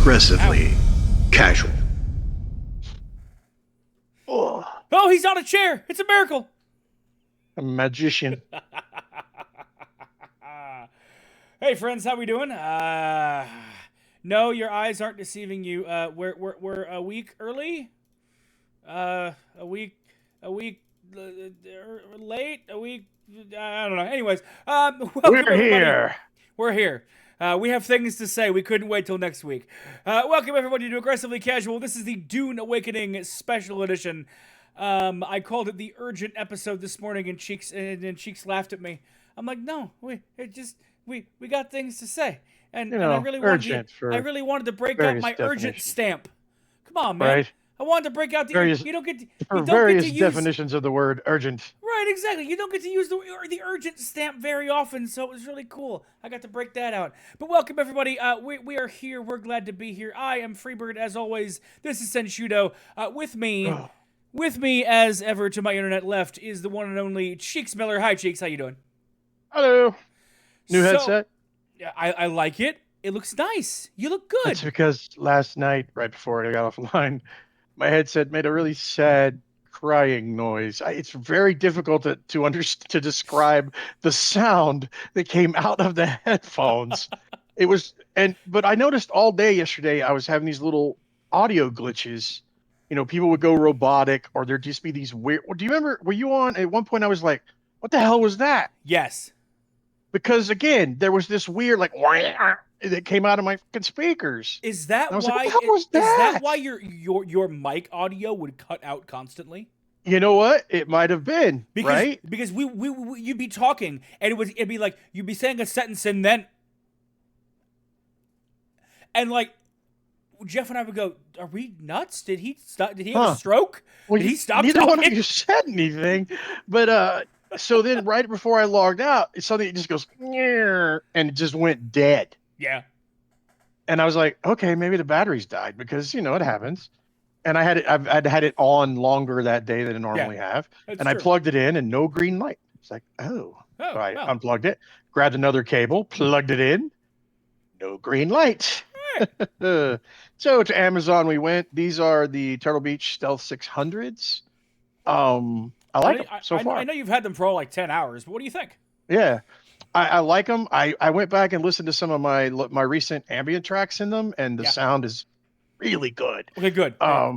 aggressively casual. Oh, Oh, he's on a chair. It's a miracle. a magician. Hey, friends, how we doing? No, your eyes aren't deceiving you. We're a week early. Late. A week. I don't know. Anyways, welcome We're everybody. here. We're here. We have things to say. We couldn't wait till next week. Welcome everybody to Aggressively Casual. This is the Dune Awakening Special Edition. I called it the urgent episode this morning, and Cheeks laughed at me. I'm like, no, we got things to say, and I really wanted to break out my urgent stamp. Come on, man. Right. I wanted to break out the Various- you don't get to, For you don't get various to use definitions of the word urgent. right exactly. You don't get to use the urgent stamp very often, so it was really cool. I got to break that out. But welcome everybody. We are here. We're glad to be here. I am FreeBird as always. This is Senshudo. With me as ever to my internet left is the one and only Cheeks Miller. Hi Cheeks, how you doing? Hello. New headset? I like it. It looks nice. You look good. That's because last night, right before I got offline, my headset made a really sad crying noise. It's very difficult to describe the sound that came out of the headphones. But I noticed all day yesterday I was having these little audio glitches. You know, people would go robotic, or there'd just be these weird. Do you remember? Were you on at one point? I was like, "What the hell was that?" Yes. Because again, there was this weird like that came out of my fucking speakers. Is that And I was why? like, what the hell was Is that that? why your mic audio would cut out constantly? You know what? It might have been, right? Because we you'd be talking and it'd be like you'd be saying a sentence and then like Jeff and I would go, "Are we nuts? Did he stop? Did he have a stroke? Well, did he stop neither talking?" one of you said anything, but so then right before I logged out, suddenly it just goes "Nyeh," and it just went dead. Yeah. And I was like, okay, maybe the batteries died because it happens. And I'd had it on longer that day than I normally have, and true. I plugged it in and no green light. It's like, so I unplugged it, grabbed another cable, plugged it in, no green light. Right. So to Amazon we went. These are the Turtle Beach Stealth 600s. I like them so far. I know you've had them for all like 10 hours, but what do you think? Yeah, I like them. I went back and listened to some of my recent ambient tracks in them, and the sound is really good. Okay, good. I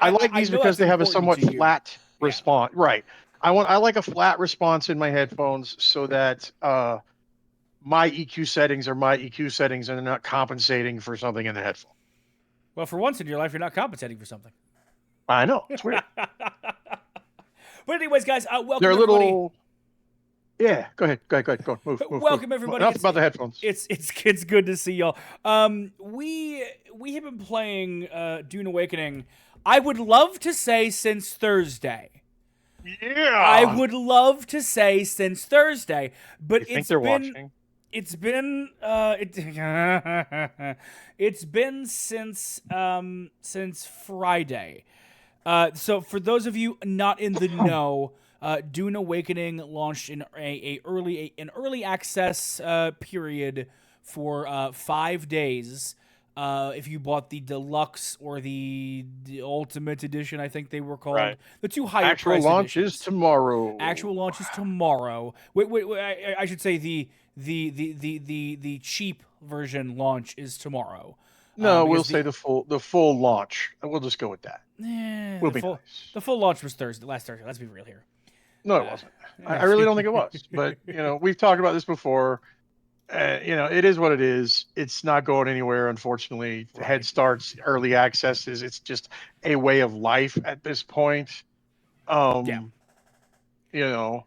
like these because they have a somewhat flat response. Right. I like a flat response in my headphones so that my EQ settings are my EQ settings and they're not compensating for something in the headphone. Well, for once in your life, you're not compensating for something. I know. It's weird. But anyways, guys, welcome They're everybody. little. Yeah, go ahead. Move. Welcome everybody. Enough about the headphones. It's good to see y'all. We have been playing Dune Awakening. I would love to say since Thursday. Yeah. I would love to say since Thursday, but It's been since Friday. So for those of you not in the know, Dune Awakening launched in an early access period for 5 days. If you bought the deluxe or the ultimate edition, I think they were called. Right. The two higher Actual price launch editions. is tomorrow. Actual launch is tomorrow. Wait, I should say the cheap version launch is tomorrow. No, we'll say the full launch. We'll just go with that. We'll the full launch was last Thursday. Let's be real here. No, it wasn't. I really don't think it was. But we've talked about this before. It is what it is. It's not going anywhere, unfortunately. Right. Head Start's early access it's just a way of life at this point. Right. It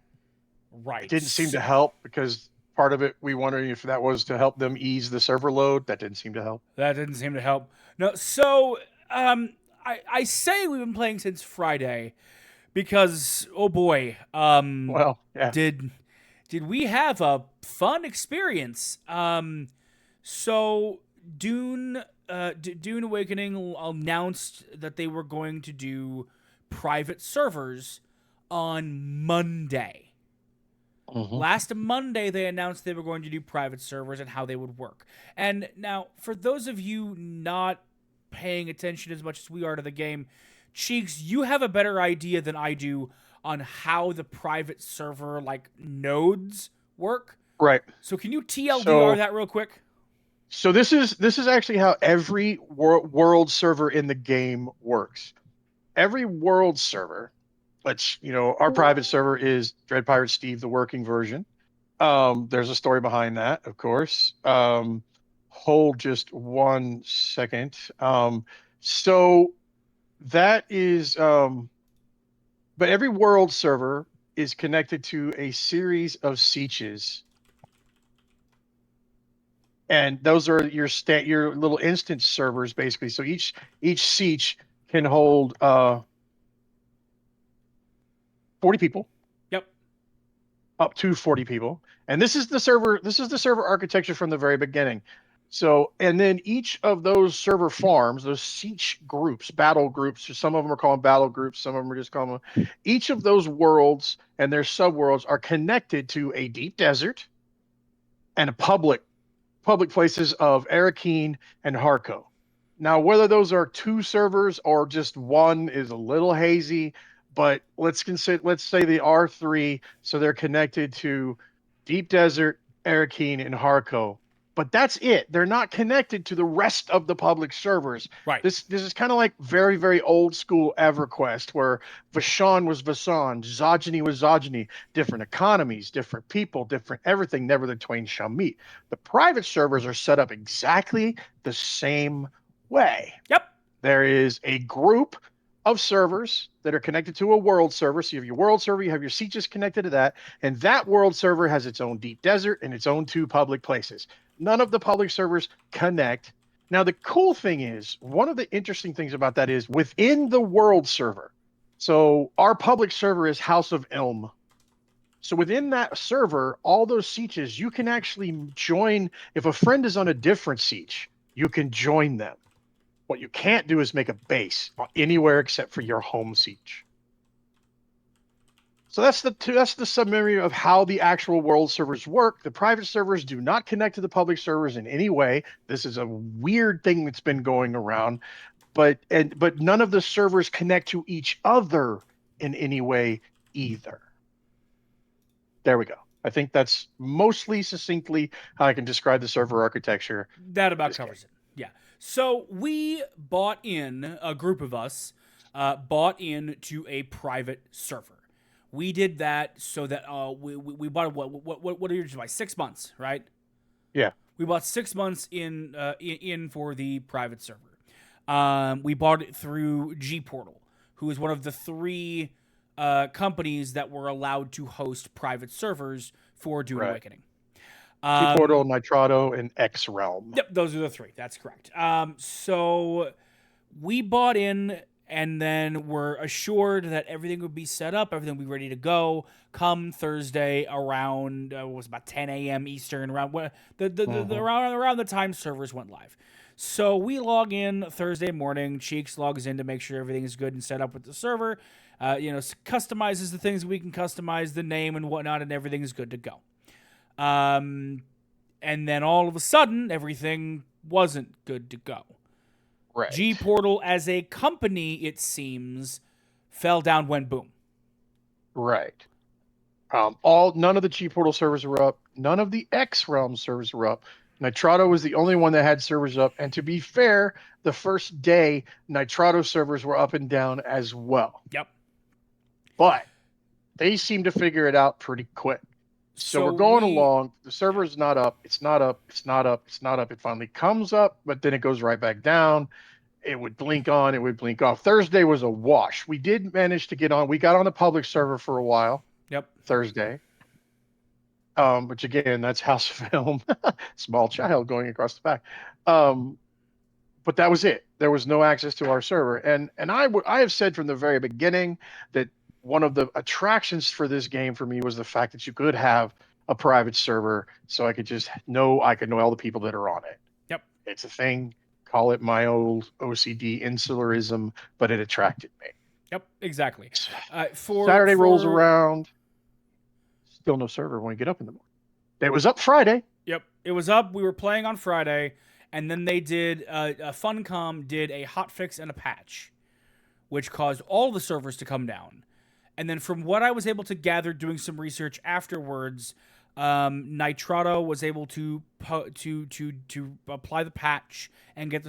didn't seem to help because part of it we wondered if that was to help them ease the server load. That didn't seem to help. No, so I say we've been playing since Friday because oh boy, did we have a fun experience? So Dune Awakening announced that they were going to do private servers on Monday. Last Monday, they announced they were going to do private servers and how they would work. And now, for those of you not paying attention as much as we are to the game, Cheeks, you have a better idea than I do on how the private server nodes work. Right. So can you TLDR that real quick? So this is actually how every world server in the game works. Every world server, our private server is Dread Pirate Steve, the working version. There's a story behind that, of course. Hold just 1 second. So that is, but every world server is connected to a series of sieges. And those are your little instance servers, basically. So each siege can hold 40 people. Yep. Up to 40 people. And this is the server architecture from the very beginning. So, and then each of those server farms, those siege groups, battle groups, some of them are called battle groups, some of them are just called, each of those worlds and their subworlds are connected to a deep desert and a public places of Arakeen and Harko. Now, whether those are 2 servers or just 1 is a little hazy, but let's say they are 3, so they're connected to Deep Desert, Arakeen, and Harko. But that's it. They're not connected to the rest of the public servers. Right. This is kind of like very, very old school EverQuest, where Vashan was Vasan, Zogeny was Zogeny, different economies, different people, different everything, never the twain shall meet. The private servers are set up exactly the same way. Yep. There is a group of servers that are connected to a world server. So you have your world server, you have your sieges connected to that, and that world server has its own deep desert and its own 2 public places. None of the public servers connect. Now, the cool thing is, one of the interesting things about that is within the world server. So our public server is House of Elm. So within that server, all those sieges, you can actually join. If a friend is on a different siege, you can join them. What you can't do is make a base anywhere except for your home siege. So that's the summary of how the actual world servers work. The private servers do not connect to the public servers in any way. This is a weird thing that's been going around, but none of the servers connect to each other in any way either. There we go. I think that's mostly succinctly how I can describe the server architecture. That about covers it. Yeah. So we bought in, a group of us bought into a private server. We did that so that we bought what are you buy 6 months, right? Yeah. We bought 6 months in for the private server. We bought it through Gportal, who is one of the 3 companies that were allowed to host private servers for Dune Awakening. Gportal, Nitrado, and X Realm. Yep, those are the 3. That's correct. So we bought in, and then we're assured that everything would be set up, everything would be ready to go come Thursday around about 10 a.m. Eastern, around around the time servers went live. So we log in Thursday morning. Cheeks logs in to make sure everything is good and set up with the server. Customizes the things we can customize, the name and whatnot, and everything is good to go. And then all of a sudden, everything wasn't good to go. Right. Gportal as a company, it seems, fell down when boom. Right. None of the Gportal servers were up. None of the X Realm servers were up. Nitrado was the only one that had servers up. And to be fair, the first day, Nitrado servers were up and down as well. Yep. But they seem to figure it out pretty quick. So we're going along. The server is not up. It's not up. It's not up. It's not up. It finally comes up, but then it goes right back down. It would blink on. It would blink off. Thursday was a wash. We did manage to get on. We got on the public server for a while. Yep. Thursday. Which again, that's House of Film. Small child going across the back. But that was it. There was no access to our server. And I have said from the very beginning that one of the attractions for this game for me was the fact that you could have a private server, so I could know all the people that are on it. Yep. It's a thing. Call it my old OCD insularism, but it attracted me. Yep, exactly. Saturday rolls around. Still no server when we get up in the morning. It was up Friday. Yep, it was up. We were playing on Friday, and then they did Funcom did a hotfix and a patch, which caused all the servers to come down. And then from what I was able to gather doing some research afterwards, Nitrado was able to apply the patch and get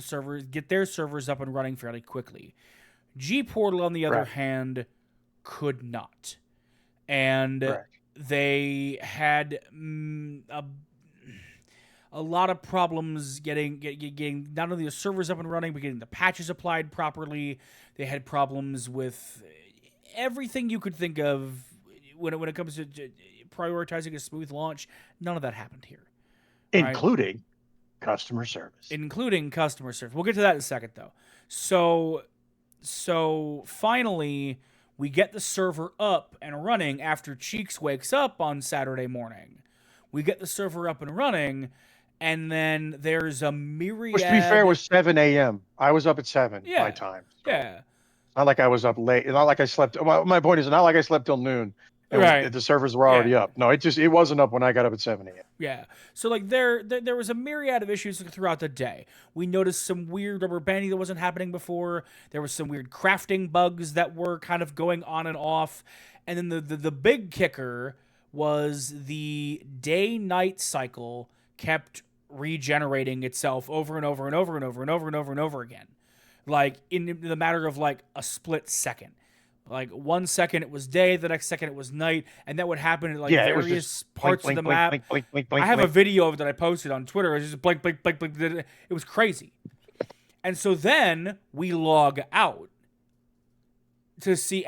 their servers up and running fairly quickly. Gportal, on the other hand, could not. And they had a lot of problems getting not only the servers up and running, but getting the patches applied properly. They had problems with everything you could think of when it comes to prioritizing a smooth launch. None of that happened here. Including customer service. We'll get to that in a second, though. So finally, we get the server up and running after Cheeks wakes up on Saturday morning. We get the server up and running, and then there's a myriad... Which, to be fair, was 7 a.m. I was up at 7 my time. So. Yeah. Not like I was up late. Not like I slept. My point is not like I slept till noon. And the servers were already up. No, it wasn't up when I got up at 7 a.m. Yeah. So like there was a myriad of issues throughout the day. We noticed some weird rubber banding that wasn't happening before. There was some weird crafting bugs that were kind of going on and off. And then the big kicker was the day-night cycle kept regenerating itself over and over and over and over and over and over and over again. Like in the matter of like a split second. Like 1 second it was day, the next second it was night, and that would happen in like various parts of the map. I have a video of it that I posted on Twitter. It was just blink, blink, blink, blink. It was crazy. And so then we log out to see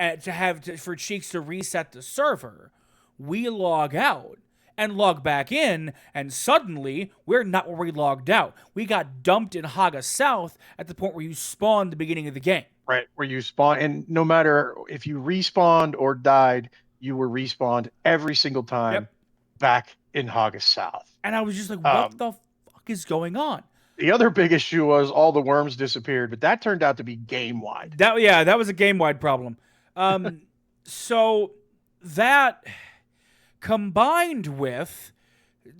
for Cheeks to reset the server. We log out and log back in, and suddenly we're not where we logged out. We got dumped in Haga South at the point where you spawned the beginning of the game. Right, where you spawn, and no matter if you respawned or died, you were respawned every single time back in Haga South. And I was just like, what the fuck is going on? The other big issue was all the worms disappeared, but that turned out to be game-wide. That was a game-wide problem. So that combined with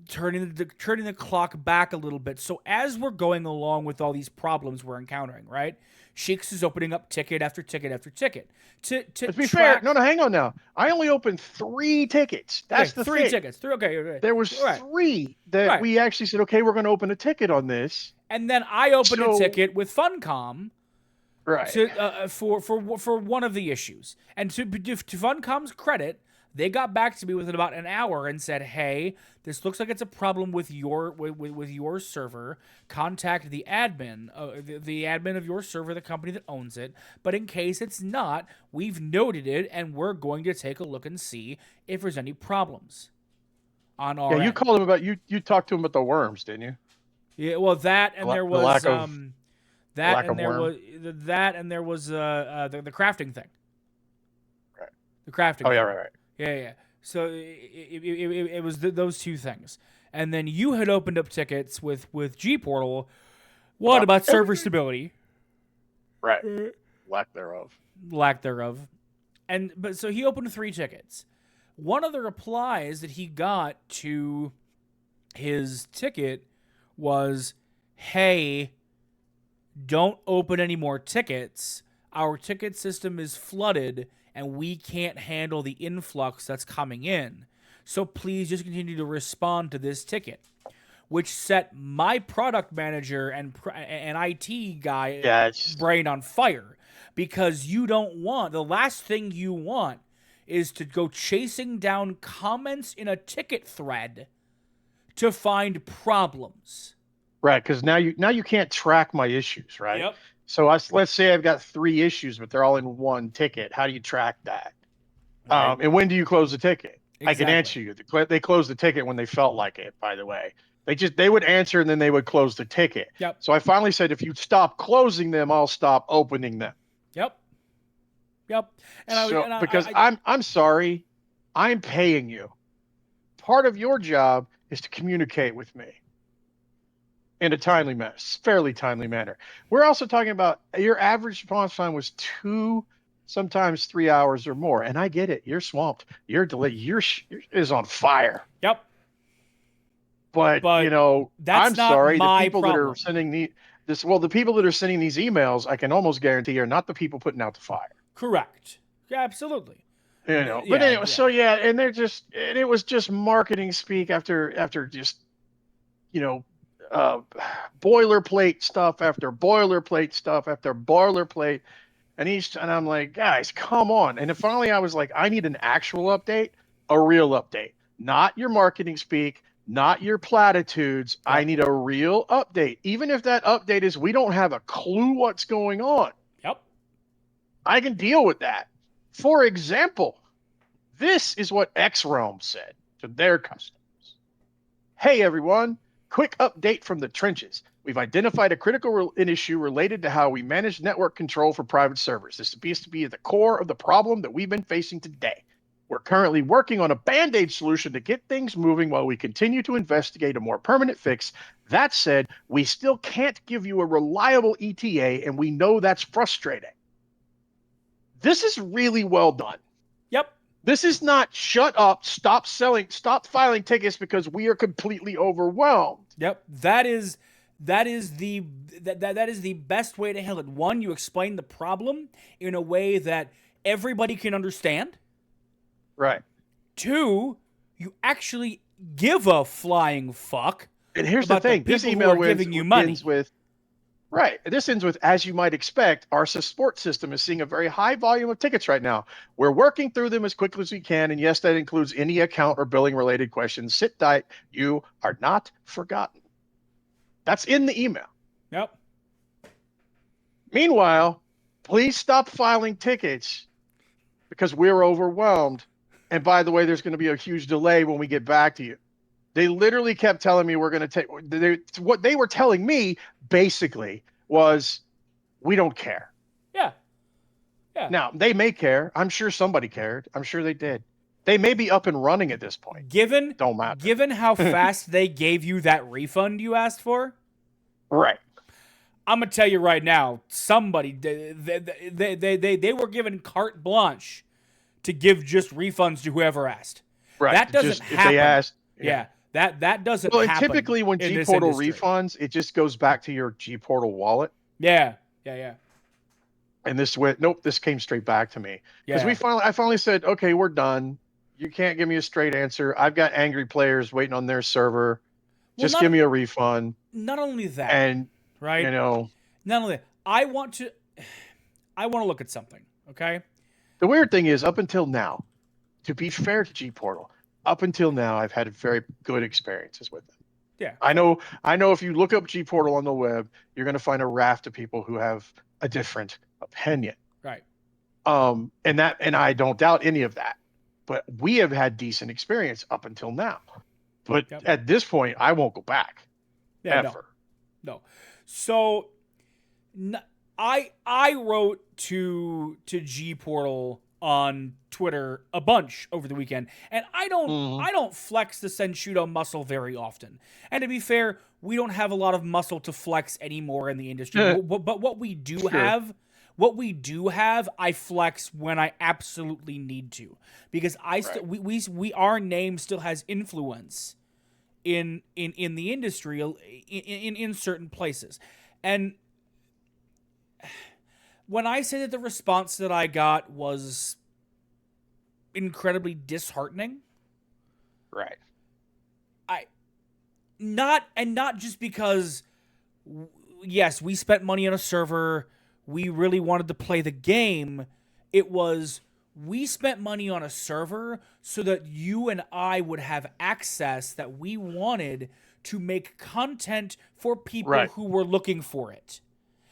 turning the clock back a little bit. So as we're going along with all these problems we're encountering, right? Cheeks is opening up ticket after ticket after ticket. To be fair, no, hang on now. I only opened 3 tickets. That's the three thing. tickets. Okay. There was 3 that we actually said, okay, we're going to open a ticket on this. And then I opened a ticket with Funcom, right? For one of the issues. And to Funcom's credit, they got back to me within about an hour and said, "Hey, this looks like it's a problem with your server. Contact the admin, the admin of your server, the company that owns it. But in case it's not, we've noted it, and we're going to take a look and see if there's any problems on our end." You called him about you talked to him about the worms, didn't you? Yeah, well, that and there was the crafting thing. Right. The crafting. Oh yeah, right. Yeah. So it was those two things, and then you had opened up tickets with Gportal. What about server stability? Right. Lack thereof. But so he opened 3 tickets. One of the replies that he got to his ticket was, "Hey, don't open any more tickets. Our ticket system is flooded and we can't handle the influx that's coming in. So please just continue to respond to this ticket," which set my product manager and IT guy brain on fire, because the last thing you want is to go chasing down comments in a ticket thread to find problems. Right, because now you can't track my issues, right? Yep. So let's say I've got 3 issues, but they're all in one ticket. How do you track that? Right. And when do you close the ticket? Exactly. I can answer you. They closed the ticket when they felt like it, by the way. They would answer and then they would close the ticket. Yep. So I finally said, if you stop closing them, I'll stop opening them. Yep. I'm sorry, I'm paying you. Part of your job is to communicate with me in a fairly timely manner. We're also talking about your average response time was 2 sometimes 3 hours or more. And I get it. You're swamped. Your delay, your is on fire. Yep. But that's I'm not sorry. The my people problem. that are sending the people that are sending these emails, I can almost guarantee are not the people putting out the fire. Correct. Yeah, absolutely. But anyway, so and it was just marketing speak after just, boilerplate stuff after boilerplate stuff after boilerplate. And I'm like, guys, come on. And then finally I was like, I need an actual update, a real update, not your marketing speak, not your platitudes. Yep. I need a real update. Even if that update is we don't have a clue what's going on. Yep. I can deal with that. For example, this is what X-Realm said to their customers. Hey, everyone. Quick update from the trenches. We've identified a critical issue related to how we manage network control for private servers. This appears to be at the core of the problem that we've been facing today. We're currently working on a band-aid solution to get things moving while we continue to investigate a more permanent fix. That said, we still can't give you a reliable ETA, and we know that's frustrating. This is really well done. Yep. This is not shut up, stop filing tickets because we are completely overwhelmed. Yep. That is the best way to handle it. One, you explain the problem in a way that everybody can understand. Right. Two, you actually give a flying fuck. And here's the thing: this email ends with, right. This ends with, as you might expect, our support system is seeing a very high volume of tickets right now. We're working through them as quickly as we can, and yes, that includes any account or billing related questions. Sit tight; you are not forgotten. That's in the email. Yep. Meanwhile, please stop filing tickets because we're overwhelmed. And by the way, there's going to be a huge delay when we get back to you. They literally kept telling me we're going to take what they were telling me basically was we don't care. Yeah. Yeah. Now, they may care. I'm sure somebody cared. I'm sure they did. They may be up and running at this point. Don't matter. Given how fast they gave you that refund you asked for. Right. I'm going to tell you right now, somebody, they were given carte blanche to give just refunds to whoever asked. Right. That doesn't happen. If they asked. Yeah. That doesn't happen. Well, typically when Gportal refunds, it just goes back to your Gportal wallet. Yeah. And this came straight back to me. Because I finally said, okay, we're done. You can't give me a straight answer. I've got angry players waiting on their server. Just give me a refund. Not only that. And right. Not only that. I want to look at something. Okay. The weird thing is, up until now, to be fair to Gportal, up until now, I've had very good experiences with them. Yeah. I know if you look up Gportal on the web, you're going to find a raft of people who have a different opinion. Right. And I don't doubt any of that. But we have had decent experience up until now. But at this point, I won't go back. Yeah, ever. No. So I wrote to Gportal on Twitter a bunch over the weekend, and I don't flex the Senshudo muscle very often. And to be fair, we don't have a lot of muscle to flex anymore in the industry. But what we do have, I flex when I absolutely need to, because our name still has influence in the industry in certain places. And when I say that the response that I got was incredibly disheartening, right? Not just because, yes, we spent money on a server, we really wanted to play the game. It was, we spent money on a server so that you and I would have access that we wanted to make content for people who were looking for it.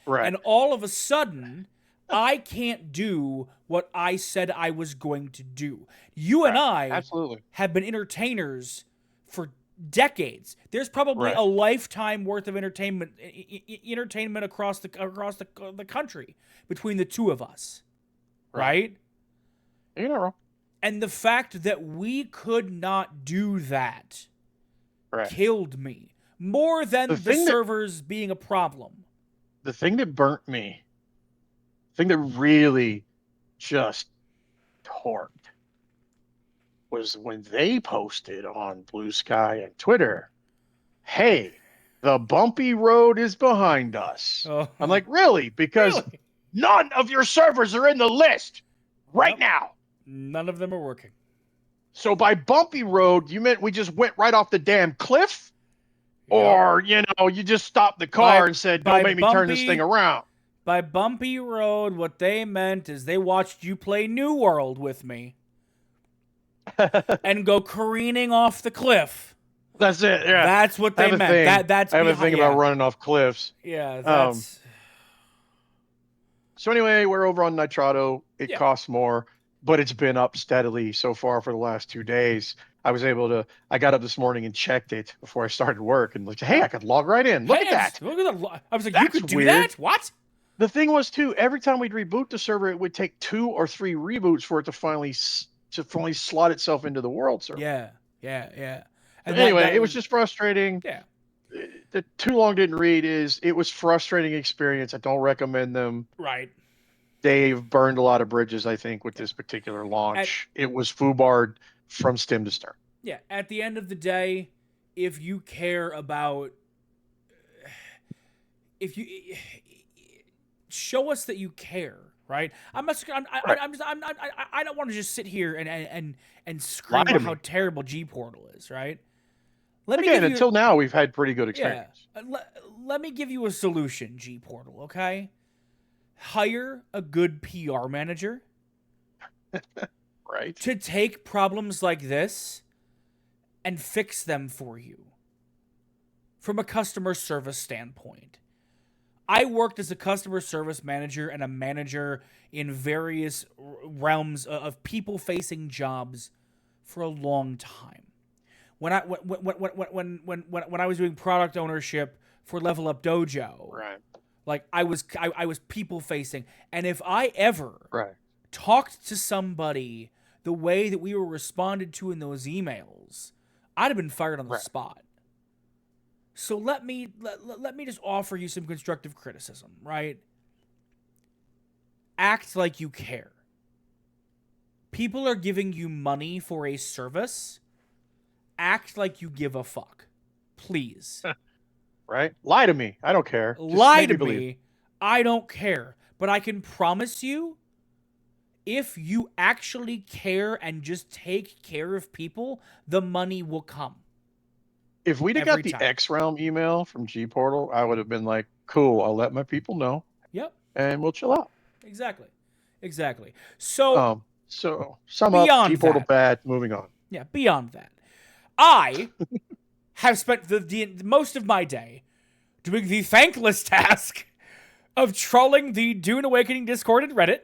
Right. And all of a sudden, I can't do what I said I was going to do. You and I have been entertainers for decades. There's probably a lifetime worth of entertainment across the country between the two of us. Right? You're not wrong. And the fact that we could not do that killed me more than the servers being a problem. The thing that burnt me, the thing that really just torqued was when they posted on Blue Sky and Twitter, hey, the bumpy road is behind us. Oh. I'm like, really? Because Really? none of your servers are in the list right Nope. now. None of them are working. So by bumpy road, you meant we just went right off the damn cliff? Or, you just stopped the car and said, don't make me turn this thing around. By bumpy road, what they meant is they watched you play New World with me and go careening off the cliff. That's it. Yeah. That's what they meant. That's I have a thing about running off cliffs. Yeah, that's... So anyway, we're over on Nitrado. It costs more, but it's been up steadily so far for the last 2 days. I got up this morning and checked it before I started work and looked, hey, I could log right in. Look at that. Look at that. I was like, That's you could do weird. that? What? The thing was, too, every time we'd reboot the server, it would take 2 or 3 reboots for it to finally slot itself into the world server. Yeah. And anyway, it was just frustrating. Yeah. The too long didn't read it was frustrating experience. I don't recommend them. Right. They've burned a lot of bridges, I think, with this particular launch. It was foobarred from stem to stern. Yeah. At the end of the day, if you care about, show us that you care, right? I don't want to just sit here and scream about how terrible Gportal is, right? Until now, we've had pretty good experience. Yeah. Let me give you a solution, Gportal, okay? Hire a good PR manager. Right. To take problems like this and fix them for you from a customer service standpoint. I worked as a customer service manager and a manager in various realms of people-facing jobs for a long time. When I was doing product ownership for Level Up Dojo, right? Like I was people-facing, and if I ever talked to somebody the way that we were responded to in those emails, I'd have been fired on the spot. So let me just offer you some constructive criticism, right? Act like you care. People are giving you money for a service. Act like you give a fuck. Please. Right? Lie to me. I don't care. Lie to me. I don't care. But I can promise you, if you actually care and just take care of people, the money will come. If we'd have got the X Realm email from Gportal, I would have been like, cool, I'll let my people know. Yep. And we'll chill out. Exactly. So sum up, Gportal bad, moving on. Yeah, beyond that. I have spent the most of my day doing the thankless task of trolling the Dune Awakening Discord and Reddit.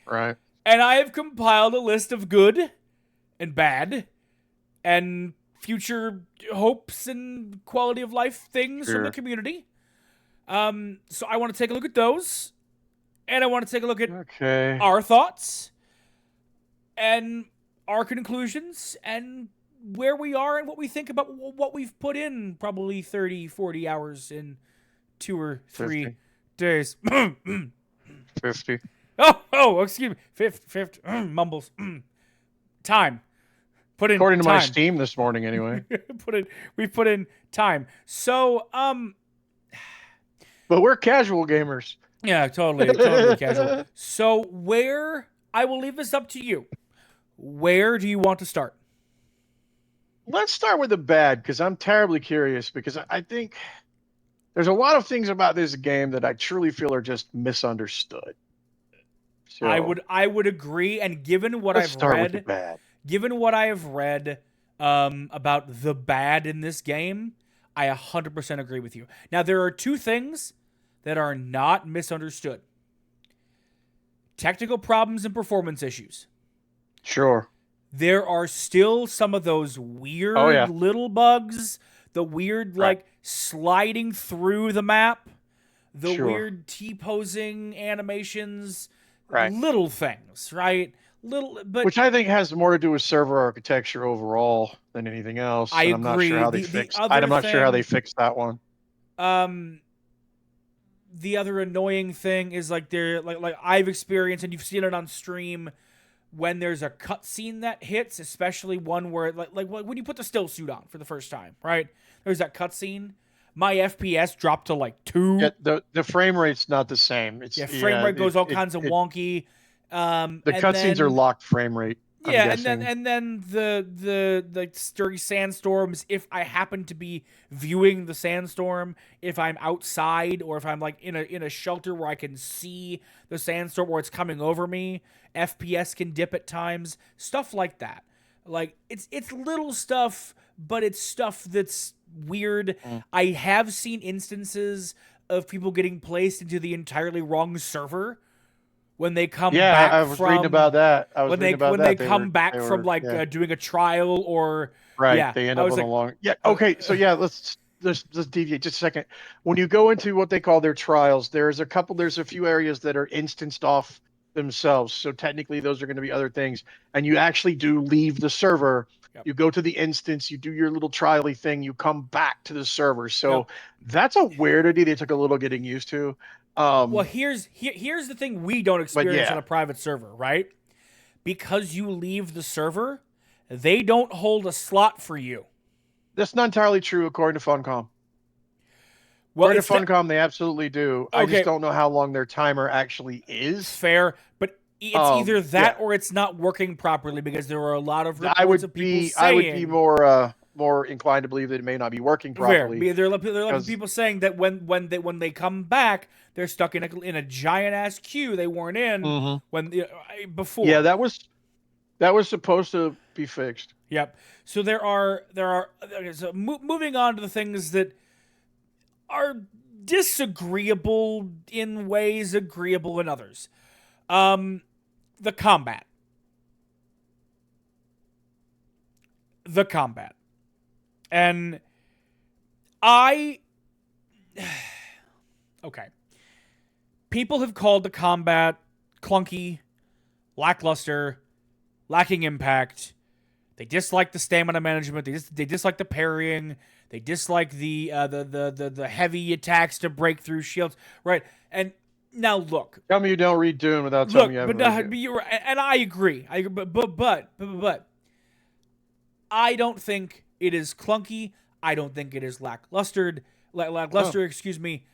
Right. And I have compiled a list of good and bad and future hopes and quality of life things from the community. So I want to take a look at those. And I want to take a look at our thoughts and our conclusions and where we are and what we think about what we've put in probably 30, 40 hours in 2 or 3 days. 50. Oh, excuse me. 50 mumbles. Time. Put in according to time. My Steam this morning anyway. We've put in time. So, but we're casual gamers. Yeah, totally casual. So I will leave this up to you. Where do you want to start? Let's start with the bad, because I'm terribly curious, because I think there's a lot of things about this game that I truly feel are just misunderstood. So, I would agree, and given what I've read, about the bad in this game, I 100% agree with you. Now, there are 2 things that are not misunderstood. Technical problems and performance issues. Sure. There are still some of those weird little bugs, the weird sliding through the map, the weird T-posing animations, little things, right? Which I think has more to do with server architecture overall than anything else. I'm not sure how they fixed. I'm not sure how they fixed that one. the other annoying thing is like they're like I've experienced, and you've seen it on stream, when there's a cutscene that hits, especially one where like when you put the still suit on for the first time, right? There's that cutscene. My FPS dropped to like 2. Yeah, the frame rate's not the same. Frame rate goes all kinds of wonky. The cutscenes are locked frame rate. Yeah, and then the sturdy sandstorms. If I happen to be viewing the sandstorm, if I'm outside or if I'm like in a shelter where I can see the sandstorm or it's coming over me, FPS can dip at times. Stuff like that. Like it's little stuff, but it's stuff that's weird. I have seen instances of people getting placed into the entirely wrong server when they come back. I was reading about that. When they come back from doing a trial or right. Yeah, they end up on a long. Yeah. Okay. So yeah, let's deviate just a second. When you go into what they call their trials, there's a few areas that are instanced off themselves. So technically, those are going to be other things, and you actually do leave the server. Yep. You go to the instance, you do your little trial-y thing, you come back to the server. So that's a weirdity they took a little getting used to. Well, here's the thing we don't experience on a private server, right? Because you leave the server, they don't hold a slot for you. That's not entirely true according to Funcom. Well, according to Funcom, they absolutely do. Okay. I just don't know how long their timer actually is. Fair, but it's either that or it's not working properly, because there are a lot of reports of people saying... I would be more inclined to believe that it may not be working properly. Fair. There are people saying that when they come back, they're stuck in a giant ass queue they weren't in before. Yeah, that was supposed to be fixed. Yep. So there are so moving on to the things that are disagreeable in ways, agreeable in others. The combat. And okay. People have called the combat clunky, lackluster, lacking impact. They dislike the stamina management. They dislike the parrying. They dislike the heavy attacks to break through shields. Right. And now look. Tell me you don't read Dune without telling me you haven't read Dune. You're right, and I agree. But I don't think it is clunky. I don't think it is lackluster. Excuse me.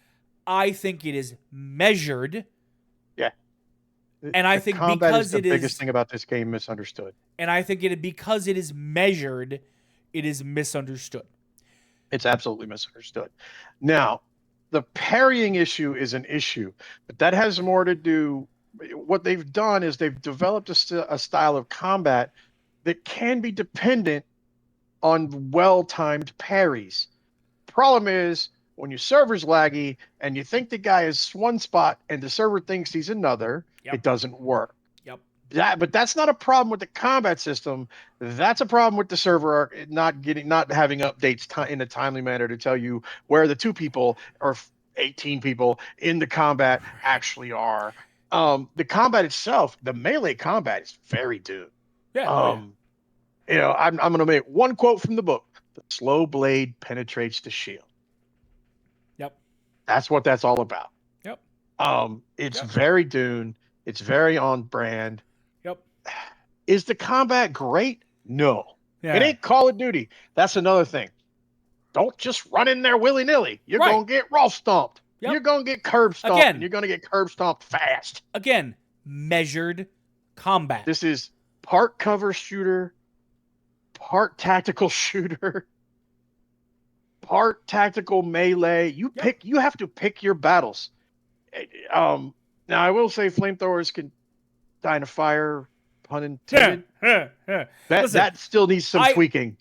I think it is measured. Yeah. And I think because it is the biggest thing about this game misunderstood. And I think because it is measured, it is misunderstood. It's absolutely misunderstood. Now, the parrying issue is an issue, but that has more to do. What they've done is they've developed a style of combat that can be dependent on well-timed parries. Problem is, when your server's laggy and you think the guy is one spot and the server thinks he's another, it doesn't work. But that's not a problem with the combat system. That's a problem with the server not having updates in a timely manner to tell you where the 2 people or 18 people in the combat actually are. The combat itself, the melee combat, is very Dune. I'm going to make one quote from the book: "The slow blade penetrates the shield." Yep, that's what that's all about. Yep. It's very Dune. It's very on brand. Yep. Is the combat great? No. Yeah. It ain't Call of Duty. That's another thing. Don't just run in there willy-nilly. You're going to get raw stomped. Yep. You're going to get curb stomped. Again, and you're going to get curb stomped fast. Again, measured combat. This is part cover shooter, part tactical shooter, part tactical melee. You have to pick your battles. Now, I will say flamethrowers can die in a fire, pun intended. That still needs some tweaking.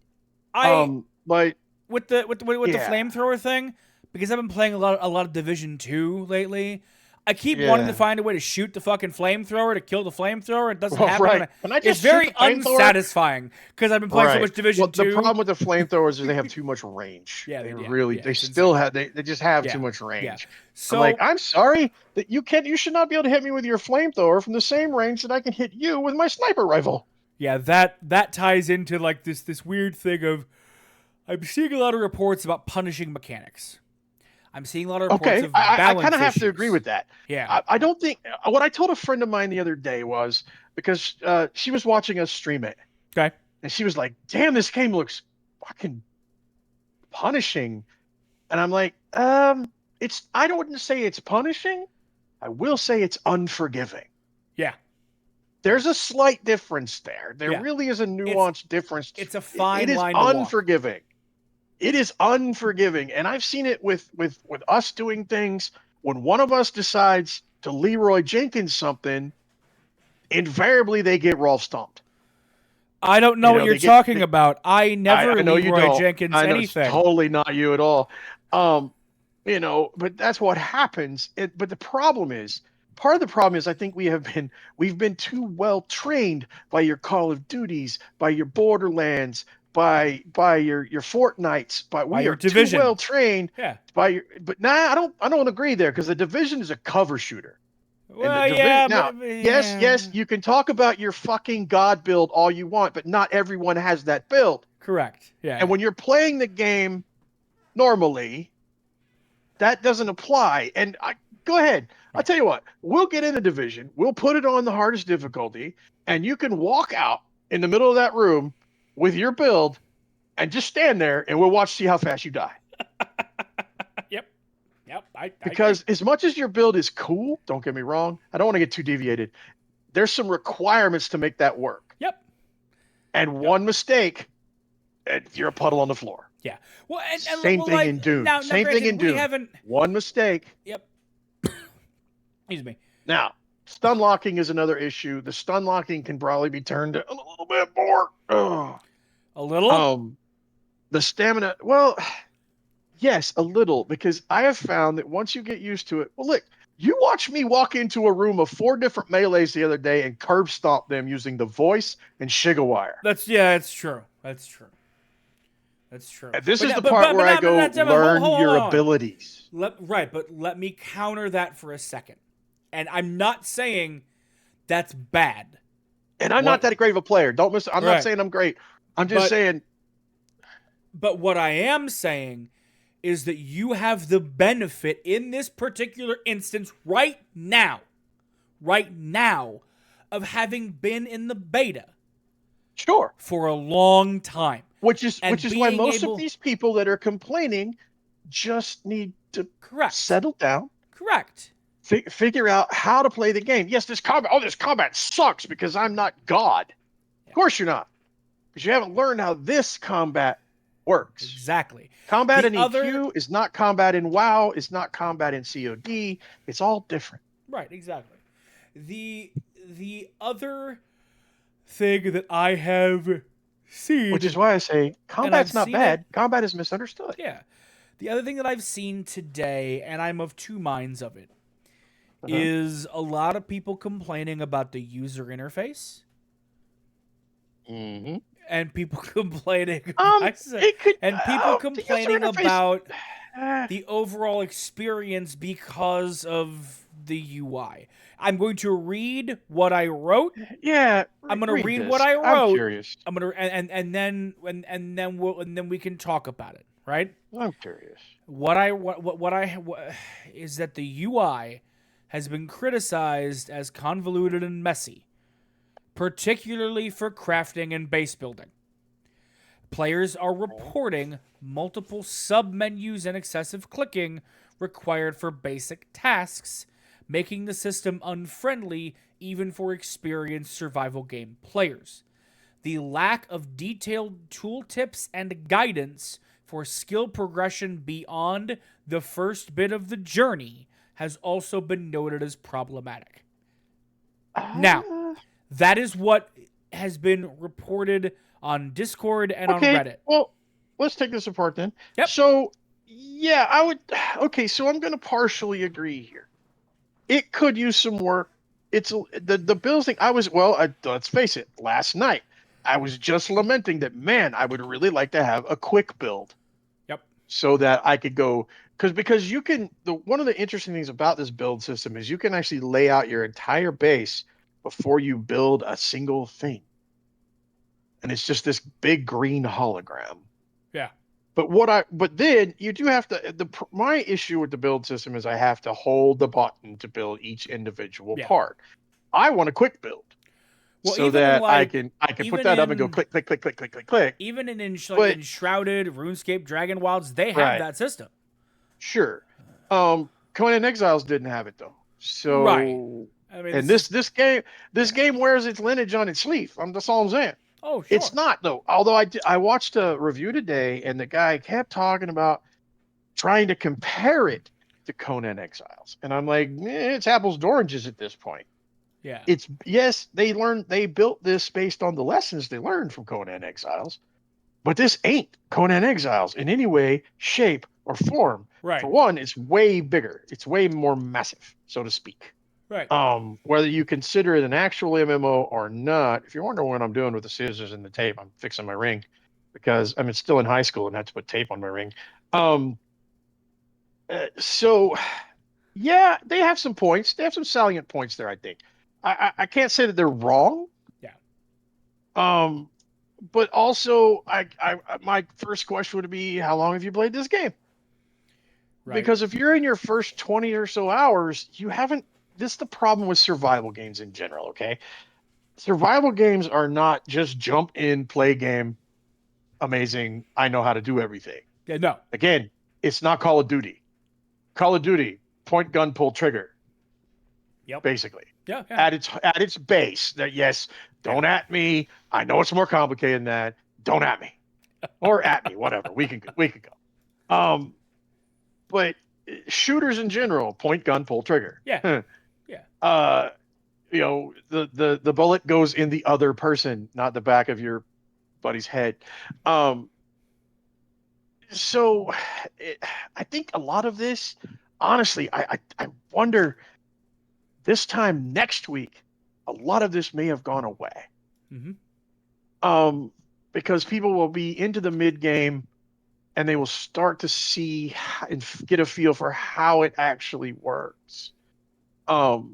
But with the flamethrower thing, because I've been playing a lot of Division 2 lately, I keep wanting to find a way to shoot the fucking flamethrower to kill the flamethrower. It doesn't happen. Right. It's very unsatisfying because I've been playing so much Division 2. The problem with the flamethrowers is they have too much range. Yeah, they still have. They just have too much range. Yeah. So I'm sorry that you should not be able to hit me with your flamethrower from the same range that I can hit you with my sniper rifle. Yeah, that ties into like this weird thing of I'm seeing a lot of reports about punishing mechanics. I'm seeing a lot of reports Okay, of I balance kind of have issues. to agree with that. Yeah. I don't think what I told a friend of mine the other day was because she was watching us stream it, Okay. and she was like, "Damn, this game looks fucking punishing." And I'm like, it's I don't say it's punishing. I will say it's unforgiving. Yeah. There's a slight difference there. There Yeah. really is a nuanced difference. It's a It fine is line to walk. unforgiving. It is unforgiving. And I've seen it with us doing things. When one of us decides to Leroy Jenkins something, invariably they get Rolf stomped. I don't know what you're talking about. I never I know you Leroy don't. Jenkins I know anything. it's totally not you at all. But that's what happens. But the problem is, part of the problem is I think we've been too well trained by your Call of Duties, by your Borderlands, by your Fortnites, By we your are too Division. well trained Yeah. by your. But nah, I don't agree there because the Division is a cover shooter. Well, yeah, Now, but yes, you can talk about your fucking God build all you want, but not everyone has that build. Correct. Yeah. And when you're playing the game normally, that doesn't apply. And go ahead. I'll tell you what, we'll get in a division, we'll put it on the hardest difficulty, and you can walk out in the middle of that room with your build and just stand there and we'll see how fast you die. Yep. Because as much as your build is cool, don't get me wrong, I don't want to get too deviated. There's some requirements to make that work. Yep. And one mistake, and you're a puddle on the floor. Yeah. Well, and same thing in Dune. Same thing in Dune. Haven't... One mistake. Yep. Excuse me. Now, stun locking is another issue. The stun locking can probably be turned a little bit more. A little? The stamina. Well, yes, a little, because I have found that once you get used to it. Well, look, you watch me walk into a room of 4 different melees the other day and curb stomp them using the voice and Shigawire. That's true. That's true. And this is the part where I go, learn your abilities. Right, but let me counter that for a second. And I'm not saying that's bad. And I'm not that great of a player. I'm not saying I'm great. I'm just saying. But what I am saying is that you have the benefit in this particular instance right now, of having been in the beta. Sure. For a long time. Which is why most of these people that are complaining just need to settle down. Correct. Figure out how to play the game. Yes, this combat sucks because I'm not God. Yeah. Of course you're not. Because you haven't learned how this combat works. Exactly. Combat in EQ is not combat in WoW, it's not combat in COD. It's all different. Right, exactly. The other thing that I have seen, which is why I say combat's not bad. Combat is misunderstood. Yeah. The other thing that I've seen today, and I'm of two minds of it, is a lot of people complaining about the user interface. Mm-hmm. And people complaining about the overall experience because of the UI. I'm going to read what I wrote. Yeah, I'm going to read what I wrote. I'm curious. I'm going to and then we can talk about it, right? I'm curious. What is that the UI has been criticized as convoluted and messy, particularly for crafting and base building. Players are reporting multiple sub-menus and excessive clicking required for basic tasks, making the system unfriendly even for experienced survival game players. The lack of detailed tooltips and guidance for skill progression beyond the first bit of the journey has also been noted as problematic. Now, that is what has been reported on Discord and on Reddit. Well, let's take this apart then. Yep. So, yeah, I would... Okay, so I'm going to partially agree here. It could use some work. It's the build thing. Let's face it, last night, I was just lamenting that, man, I would really like to have a quick build. Yep. So that I could go... Because you can... One of the interesting things about this build system is you can actually lay out your entire base before you build a single thing. And it's just this big green hologram. Yeah. But then you do have to. My issue with the build system is I have to hold the button to build each individual Yeah. part. I want a quick build, Well, so even in that I like can put even that up and go in click, click, click, click, click, click, click. even in like But Enshrouded, RuneScape, Dragon Wilds, they have right, that system. sure. Conan Exiles didn't have it though. Right. So, I mean, and this is this game wears its lineage on its sleeve. That's all I'm saying. oh It's sure. not though. Although I watched a review today, and the guy kept talking about trying to compare it to Conan Exiles, and I'm like, it's apples to oranges at this point. Yeah. It's yes, they built this based on the lessons they learned from Conan Exiles, but this ain't Conan Exiles in any way, shape, or form. Right. For one, it's way bigger. It's way more massive, so to speak. Right. Whether you consider it an actual MMO or not, if you're wondering what I'm doing with the scissors and the tape, I'm fixing my ring because I'm still in high school and had to put tape on my ring. Um, so yeah, they have some points. They have some salient points there, I think. I can't say that they're wrong. Yeah. But also, my first question would be, how long have you played this game? Right. Because if you're in your first 20 or so hours, you haven't. This is the problem with survival games in general. Okay, survival games are not just jump in, play game, amazing. I know how to do everything. Yeah. No. Again, it's not Call of Duty. Call of Duty, point, gun, pull, trigger. Yep. Basically, Yeah. Yeah. at its base. That yes, don't at me. I know it's more complicated than that. Don't at me, or at me, whatever. We can go. But shooters in general, point, gun, pull, trigger. Yeah. Yeah. The bullet goes in the other person, not the back of your buddy's head. So I think a lot of this, honestly, I wonder this time next week, a lot of this may have gone away. Mm-hmm. Because people will be into the mid game and they will start to see and get a feel for how it actually works. The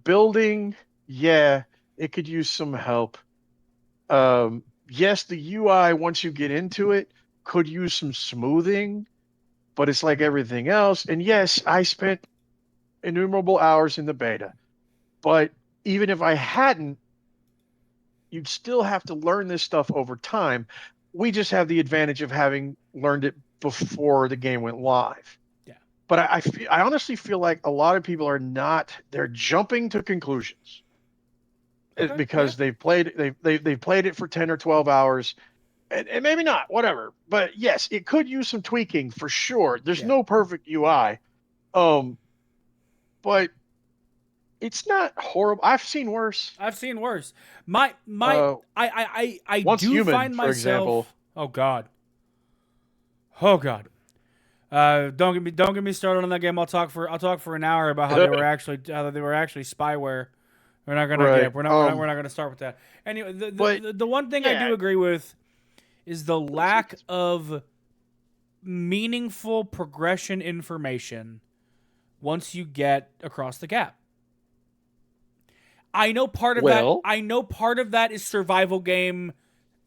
building, yeah, it could use some help. Yes, the UI, once you get into it, could use some smoothing, but it's like everything else. And yes, I spent innumerable hours in the beta, but even if I hadn't, you'd still have to learn this stuff over time. We just have the advantage of having learned it before the game went live. Yeah. But I honestly feel like a lot of people are not. They're jumping to conclusions because they've played it for 10 or 12 hours, and maybe not, whatever. But yes, it could use some tweaking for sure. There's no perfect UI, but it's not horrible. I've seen worse. My I Once do Human, find for myself. example. Oh God. Don't get me started on that game. I'll talk for an hour about how they were actually spyware. We're not gonna start with that. Anyway, the one thing I do agree with is the lack of meaningful progression information once you get across the gap. I know part of that is survival game.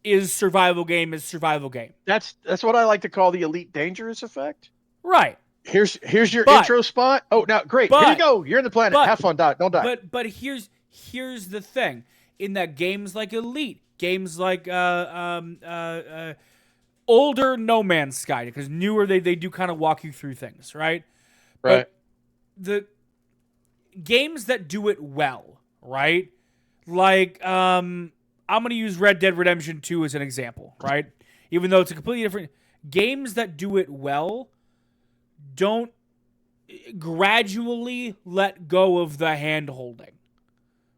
That's what I like to call the Elite Dangerous effect. Right. Here's your intro spot. Oh, now great. Here you go. You're in the planet. Have fun. Don't die. But here's the thing. In that games like Elite, games like older No Man's Sky, because newer they do kind of walk you through things, right? Right. But the games that do it well, right? Like I'm going to use Red Dead Redemption 2 as an example, right? Even though it's a completely different games that do it well don't gradually let go of the hand holding,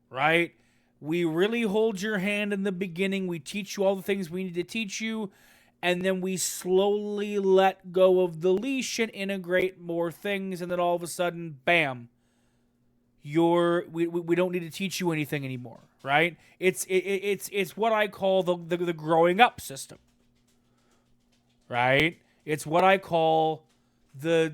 right? We really hold your hand in the beginning. We teach you all the things we need to teach you. And then we slowly let go of the leash and integrate more things. And then all of a sudden, bam, we don't need to teach you anything anymore, right? It's what I call the growing up system, right? It's what I call the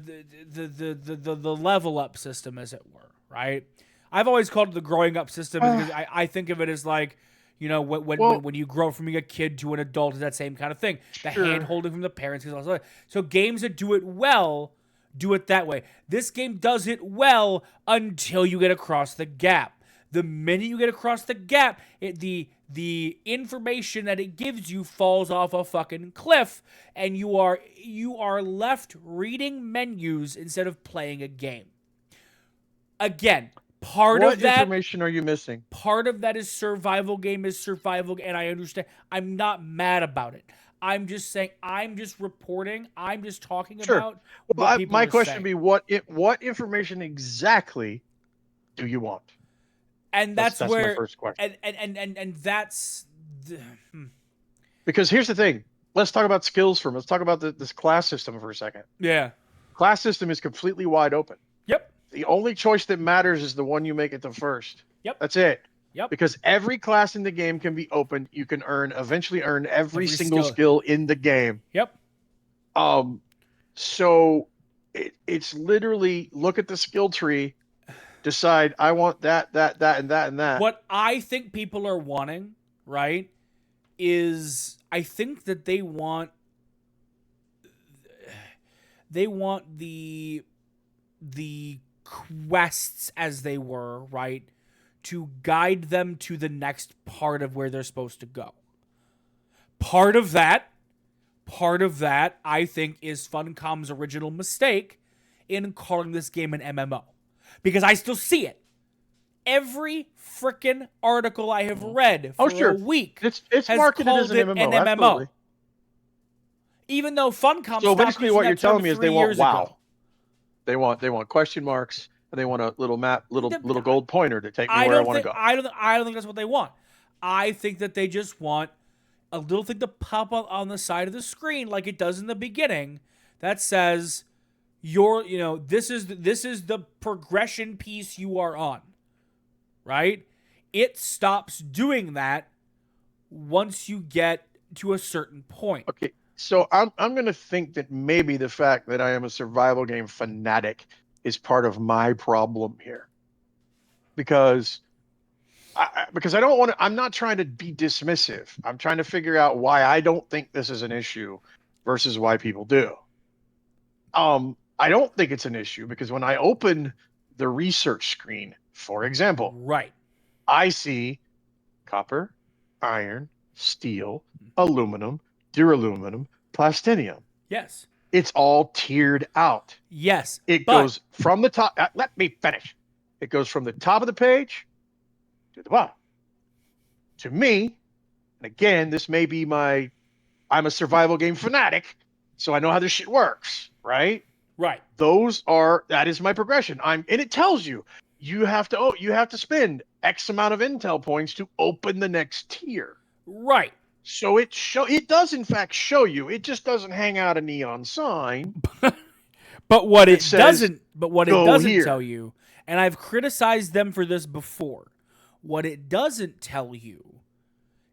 level up system, as it were, right? I've always called it the growing up system because I think of it as like You know, when you grow from being a kid to an adult, is that same kind of thing. The hand holding from the parents. So games that do it well do it that way. This game does it well until you get across the gap. The minute you get across the gap, the information that it gives you falls off a fucking cliff, and you are left reading menus instead of playing a game. Again, what information are you missing? Part of that is survival game, and I understand. I'm not mad about it. I'm just saying. I'm just reporting. I'm just talking about. What people my are question saying. would be what information exactly do you want? And that's where my first question. And that's because here's the thing. Let's talk about skills let's talk about this class system for a second. Yeah. Class system is completely wide open. Yep. The only choice that matters is the one you make it the first. Yep. That's it. Yep. Because every class in the game can be opened. You can eventually earn every single skill in the game. Yep. So it's literally look at the skill tree, decide I want that, and that. What I think people are wanting, right, is I think that they want the quests as they were, right, to guide them to the next part of where they're supposed to go. Part of that, I think, is Funcom's original mistake in calling this game an MMO. Because I still see it. Every freaking article I have read for a week it's has marketed called as an it MMO. an MMO. Absolutely. Even though Funcom So stopped basically what you're telling me is they want WoW. Ago. They want question marks, and they want a little map, little gold pointer to take me where I want to go. I don't think that's what they want. I think that they just want a little thing to pop up on the side of the screen like it does in the beginning that says this is the progression piece you are on. Right? It stops doing that once you get to a certain point. Okay. So I'm going to think that maybe the fact that I am a survival game fanatic is part of my problem here, because I don't want to. I'm not trying to be dismissive. I'm trying to figure out why I don't think this is an issue versus why people do. I don't think it's an issue because when I open the research screen, for example, right, I see copper, iron, steel, aluminum, duraluminum, plastinium. Yes. It's all tiered out. Yes. It goes from the top. Let me finish. It goes from the top of the page to the bottom. To me, and again, this may be I'm a survival game fanatic, so I know how this shit works, right? Right. That is my progression. And it tells you have to spend X amount of intel points to open the next tier. Right. So it does in fact show you. It just doesn't hang out a neon sign. But what it doesn't here. tell you, and I've criticized them for this before, what it doesn't tell you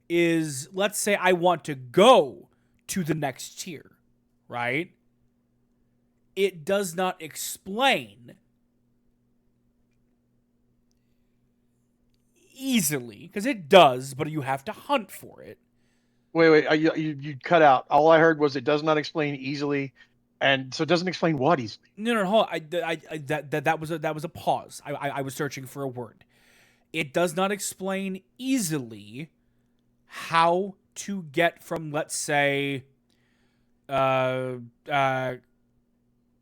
is, let's say I want to go to the next tier, right? It does not explain easily, because it does, but you have to hunt for it. Wait, you cut out. All I heard was it does not explain easily, and so it doesn't explain what easily. No, hold on. That was a pause. I was searching for a word. It does not explain easily how to get from, let's say,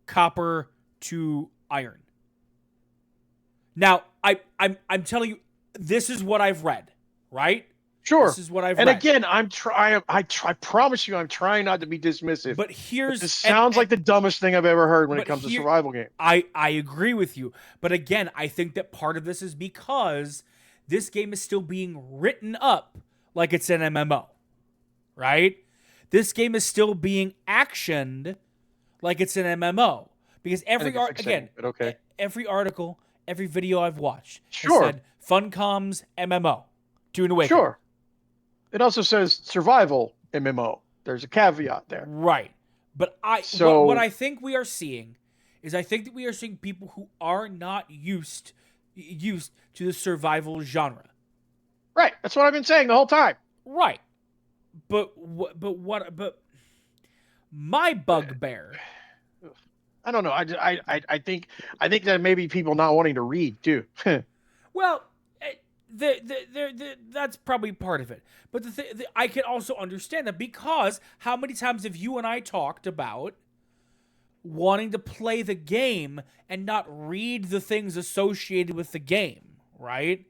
copper to iron. Now, I'm telling you, this is what I've read, right? Sure. This is what I've read. And again, I promise you, I'm trying not to be dismissive. But this sounds like the dumbest thing I've ever heard when it comes to survival game. I agree with you. But again, I think that part of this is because this game is still being written up like it's an MMO, right? This game is still being actioned like it's an MMO. Because every article, every video I've watched has said Funcom's MMO, Dune Awakening. Sure. It also says survival MMO. There's a caveat there. Right. But what I think we are seeing is I think that we are seeing people who are not used to the survival genre. Right. That's what I've been saying the whole time. Right. But my bugbear. I don't know. I think that maybe people not wanting to read too. Well, that's probably part of it. But I can also understand that, because how many times have you and I talked about wanting to play the game and not read the things associated with the game, right?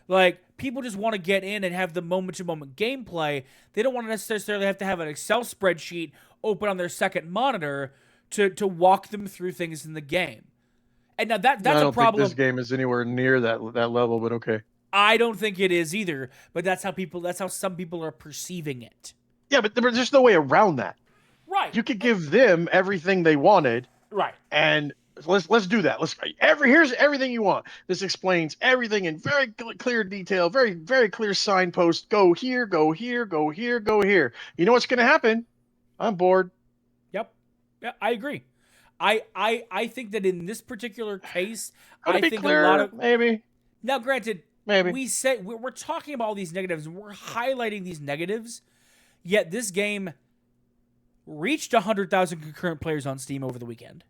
Like, people just want to get in and have the moment-to-moment gameplay. They don't want to necessarily have to have an Excel spreadsheet open on their second monitor to walk them through things in the game. And now that's I don't a problem. think this game is anywhere near that level, but okay. I don't think it is either, but that's how some people are perceiving it. Yeah, but there's no way around that. Right. You could give them everything they wanted. Right. And let's do that. Here's everything you want. This explains everything in very clear detail, very very clear signpost. Go here, go here, go here, go here. You know what's going to happen? I'm bored. Yep. Yeah, I agree. I think that in this particular case, Could it I be think clearer? a lot of Maybe. now, granted, Maybe we're talking about all these negatives, and we're highlighting these negatives. Yet this game reached 100,000 concurrent players on Steam over the weekend.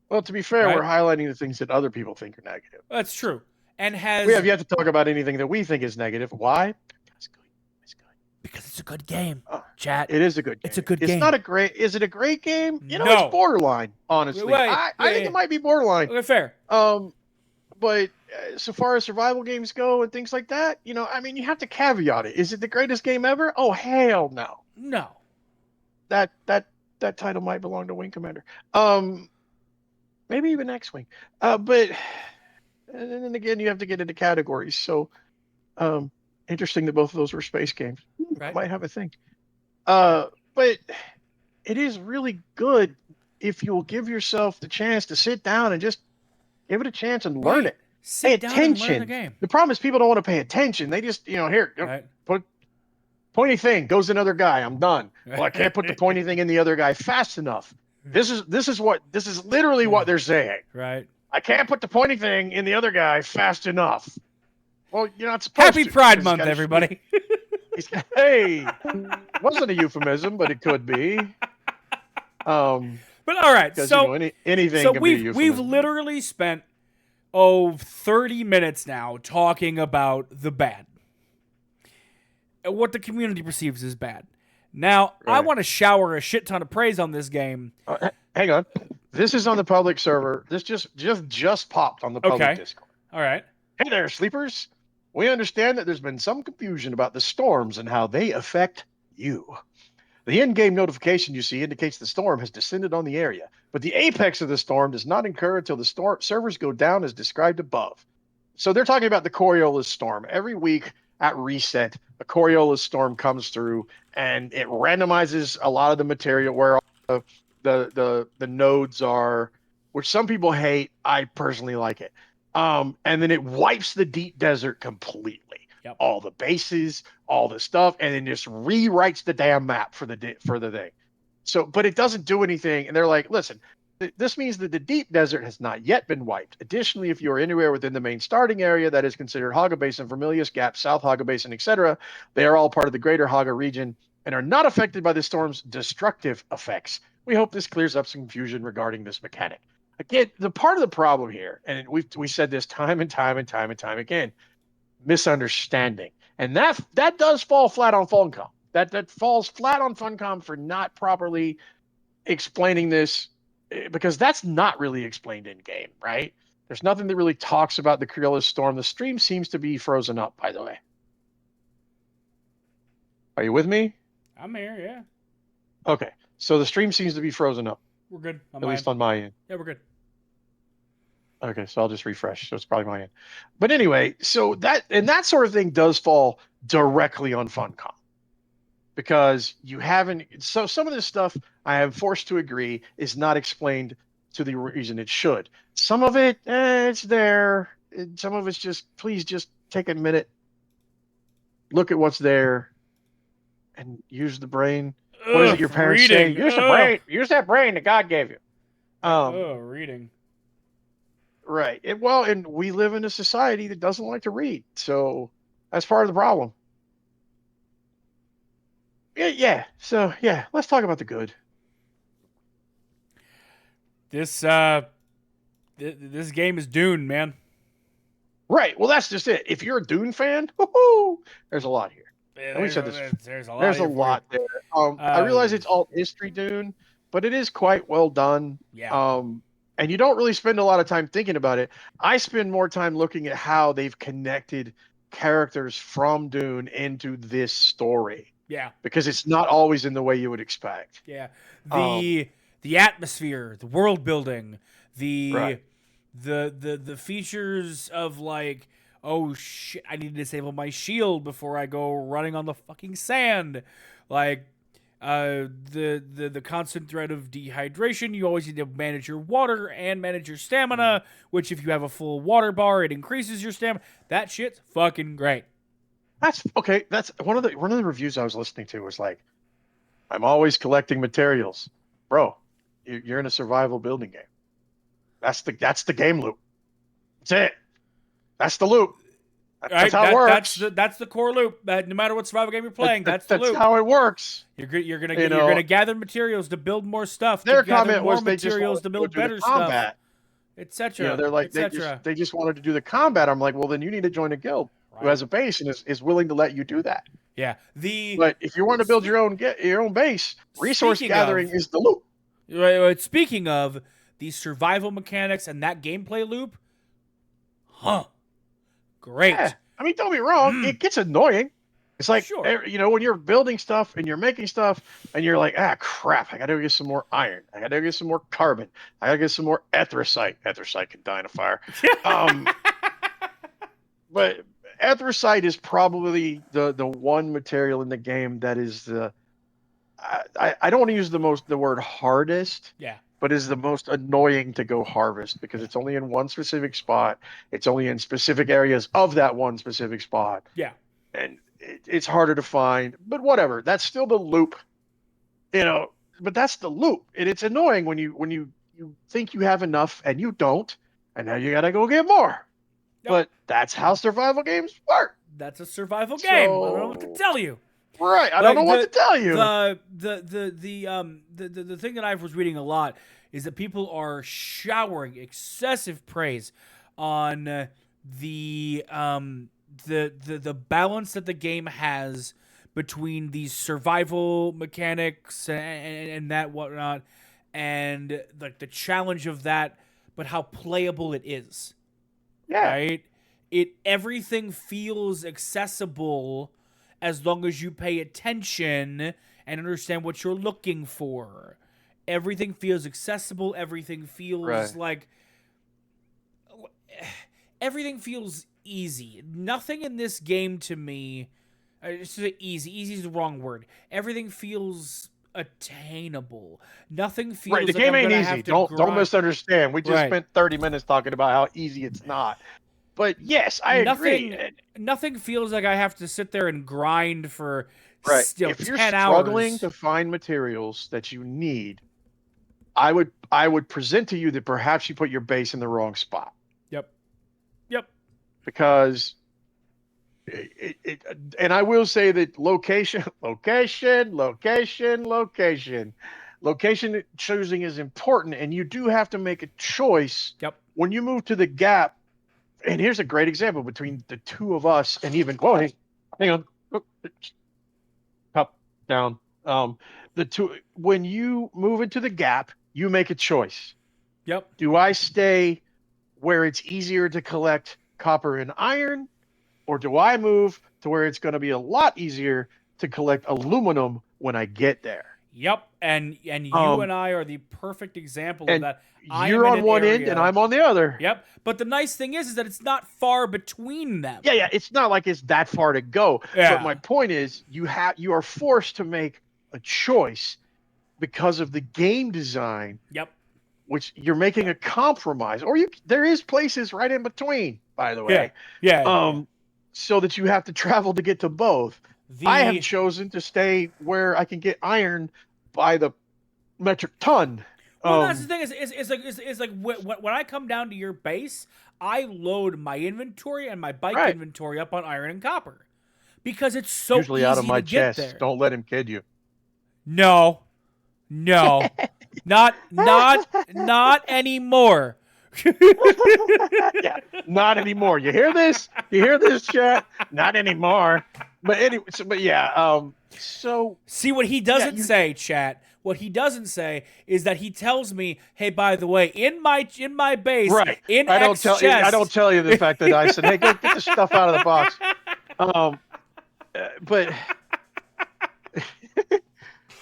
Well, to be fair, Right? we're highlighting the things that other people think are negative. That's true, and has We have yet to talk about anything that we think is negative. Why? It's good. It's good. because it's a good game. Chat. It is a good game. It's a good game. It's not a great. Is it a great game? You know, No. it's borderline. Honestly, Wait, I think it might be borderline. Okay, fair. But so far as survival games go and things like that, you know, I mean, you have to caveat it. Is it the greatest game ever? Oh hell no. No. That title might belong to Wing Commander. Maybe even X-Wing. But and then again, you have to get into categories. So, interesting that both of those were space games. Right. Might have a thing. But it is really good if you'll give yourself the chance to sit down and just give it a chance and learn it. Sit Pay down and learn the attention. game. The problem is people don't want to pay attention. They just, here, Right. put pointy thing goes another guy. I'm done. Well, I can't put the pointy thing in the other guy fast enough. This is literally what they're saying. Right. I can't put the pointy thing in the other guy fast enough. Well, you're not supposed to. Happy Pride Month, everybody. Hey, wasn't a euphemism, but it could be. But all right, so anything. So can be a we've euphemism. literally spent 30 minutes now talking about the bad, and what the community perceives as bad. Now, I Right. want to shower a shit ton of praise on this game. Hang on, this is on the public server. This just popped on the public Okay. Discord. All right. Hey there, sleepers. We understand that there's been some confusion about the storms and how they affect you. The in-game notification you see indicates the storm has descended on the area, but the apex of the storm does not occur until the servers go down as described above. So they're talking about the Coriolis storm. Every week at reset, a Coriolis storm comes through, and it randomizes a lot of the material where all the nodes are, which some people hate. I personally like it. And then it wipes the deep desert completely. Yep. All the bases, all the stuff, and then just rewrites the damn map for the thing. So, but it doesn't do anything. And they're like, listen, this means that the deep desert has not yet been wiped. Additionally, if you are anywhere within the main starting area that is considered Haga Basin, Vermilius Gap, South Haga Basin, etc., they are all part of the greater Haga region and are not affected by the storm's destructive effects. We hope this clears up some confusion regarding this mechanic. Again, the part of the problem here, and we said this time and time again, misunderstanding. And that does fall flat on Funcom. That falls flat on Funcom for not properly explaining this, because that's not really explained in game, right? There's nothing that really talks about the Coriolis storm. The stream seems to be frozen up, by the way. Are you with me? I'm here, yeah. Okay. So the stream seems to be frozen up, We're good. at least on my end. Yeah, we're good. Okay, so I'll just refresh. So it's probably my end. But anyway, so that sort of thing does fall directly on Funcom, because you haven't. So some of this stuff, I am forced to agree, is not explained to the reason it should. Some of it, it's there. Some of it's just, please just take a minute, look at what's there, and use the brain. What is it your parents say? Reading. Use the brain. Use that brain that God gave you. Reading. Right. And we live in a society that doesn't like to read. So That's part of the problem. Yeah. So yeah, let's talk about the good. This this game is Dune, man. Right. Well, that's just it. If you're a Dune fan, whoo, there's a lot here. And we said this. There's a lot There's a here for you. lot there. I realize it's alt history Dune, but it is quite well done. Yeah. And you don't really spend a lot of time thinking about it. I spend more time looking at how they've connected characters from Dune into this story. Yeah. Because it's not always in the way you would expect. Yeah. The atmosphere, the world building, Right. the features of like, oh shit, I need to disable my shield before I go running on the fucking sand. Like the constant threat of dehydration. You always need to manage your water and manage your stamina, which if you have a full water bar, it increases your stamina. That shit's fucking great. That's okay. That's one of the reviews I was listening to was like, I'm always collecting materials. Bro, you're in a survival building game. That's the game loop. That's it. That's the loop. That's how it works. That's the core loop. No matter what survival game you're playing, that's the loop. That's how it works. You're gonna gather materials to build more stuff. Their to gather comment more was they just materials to build better stuff, etc. They're like they just wanted to do the combat. I'm like, well, then you need to join a guild who has a base and is willing to let you do that. Yeah. But if you want to build your own base, resource gathering is the loop. Right. Speaking of these survival mechanics and that gameplay loop, great. Yeah. I mean, don't be wrong. It gets annoying. It's like, when you're building stuff and you're making stuff and you're like, crap, I got to get some more iron. I got to get some more carbon. I got to get some more anthracite. Anthracite can die in a fire. But anthracite is probably the one material in the game that is I don't want to use the word hardest. Yeah. But is the most annoying to go harvest because it's only in one specific spot. It's only in specific areas of that one specific spot. Yeah. And it's harder to find, but whatever. That's still the loop, but that's the loop. And it's annoying when you think you have enough and you don't, and now you got to go get more. Yep. But that's how survival games work. That's a survival game. I don't know what to tell you. Right, I don't know what to tell you. The thing that I was reading a lot is that people are showering excessive praise on the balance that the game has between these survival mechanics and that whatnot, and like the challenge of that, but how playable it is. Yeah. Right? Everything feels accessible as long as you pay attention and understand what you're looking for. Everything feels accessible. Everything feels like... Everything feels easy. Nothing in this game to me... It's easy. Easy is the wrong word. Everything feels attainable. Nothing feels right. The game ain't easy. Don't misunderstand. We just spent 30 minutes talking about how easy it's not. But yes, I agree. Nothing feels like I have to sit there and grind for if you're 10 struggling hours to find materials that you need, I would present to you that perhaps you put your base in the wrong spot. Yep. Because and I will say that location choosing is important, and you do have to make a choice. Yep. When you move to the gap. And here's a great example between the two of us and even hang on. Up, down. When you move into the gap, you make a choice. Yep. Do I stay where it's easier to collect copper and iron, or do I move to where it's going to be a lot easier to collect aluminum when I get there? Yep. And you and I are the perfect example of that. You're on one end and I'm on the other. Yep. But the nice thing is that it's not far between them. Yeah. It's not like it's that far to go. Yeah. But my point is, you are forced to make a choice because of the game design. Yep. Which you're making a compromise, or there is places right in between. By the way. Yeah. So that you have to travel to get to both. I have chosen to stay where I can get iron by the metric ton. Well, that's the thing. Is like when I come down to your base, I load my inventory and my bike Right. inventory up on iron and copper because it's so usually easy out of my to get chest. there. Don't let him kid you. No, not anymore. Yeah, not anymore. You hear this? You hear this, chat? Not anymore. But anyway, but yeah. So See what he doesn't say, chat. What he doesn't say is that he tells me, "Hey, by the way, in my base, right. in I X chest." I don't tell you the fact that I said, "Hey, go get the stuff out of the box." But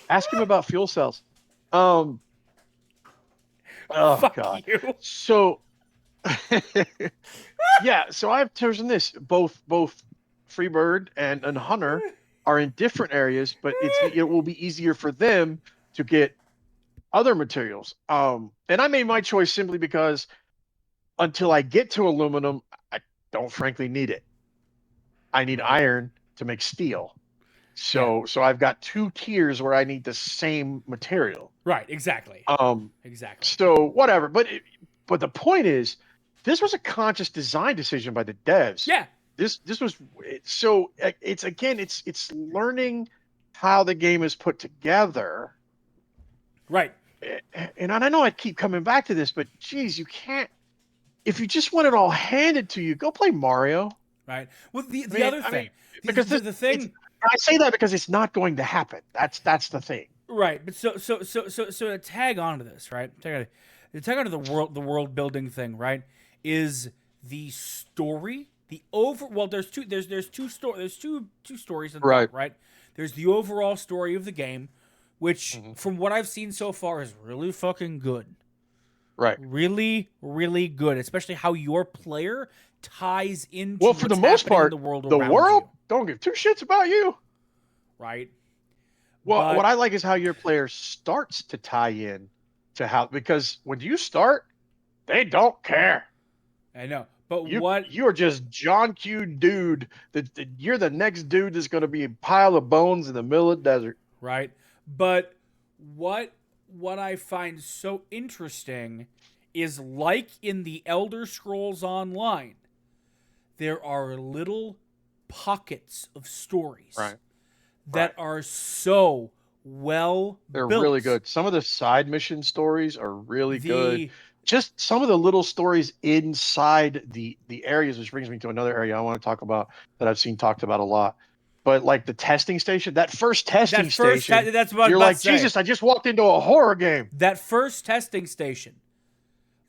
ask him about fuel cells. Oh Fuck God. you. So yeah, so I've chosen this. Both Freebird and Hunter are in different areas, but it will be easier for them to get other materials. And I made my choice simply because until I get to aluminum, I don't frankly need it. I need iron to make steel. So I've got two tiers where I need the same material. Right, exactly. Exactly. So whatever, but the point is, this was a conscious design decision by the devs. Yeah. This was so it's learning how the game is put together. Right. And I know I keep coming back to this, but geez, you can't. If you just want it all handed to you, go play Mario. Right. Well, the other thing, because the thing, I say that because it's not going to happen. That's the thing. right? But so to tag onto this, right? To tag onto the world building thing, right? Is the story there's two stories in Right. there, right? There's the overall story of the game, which from what I've seen so far is really fucking good. Right. Really, really good, especially how your player ties into well, for the most part, the world you. Don't give two shits about you. Right. Well, what I like is how your player starts to tie in to how, because when you start, they don't care. I know, but you're just John Q. Dude. That you're the next dude that's going to be a pile of bones in the middle of the desert. Right. But what I find so interesting is, like in the Elder Scrolls Online, there are little pockets of stories that are so well They're built. really good. Some of the side mission stories are really good. Just some of the little stories inside the areas, which brings me to another area I want to talk about that I've seen talked about a lot. But like the testing station, that first testing station, that's what you're like, Jesus, I just walked into a horror game. That first testing station,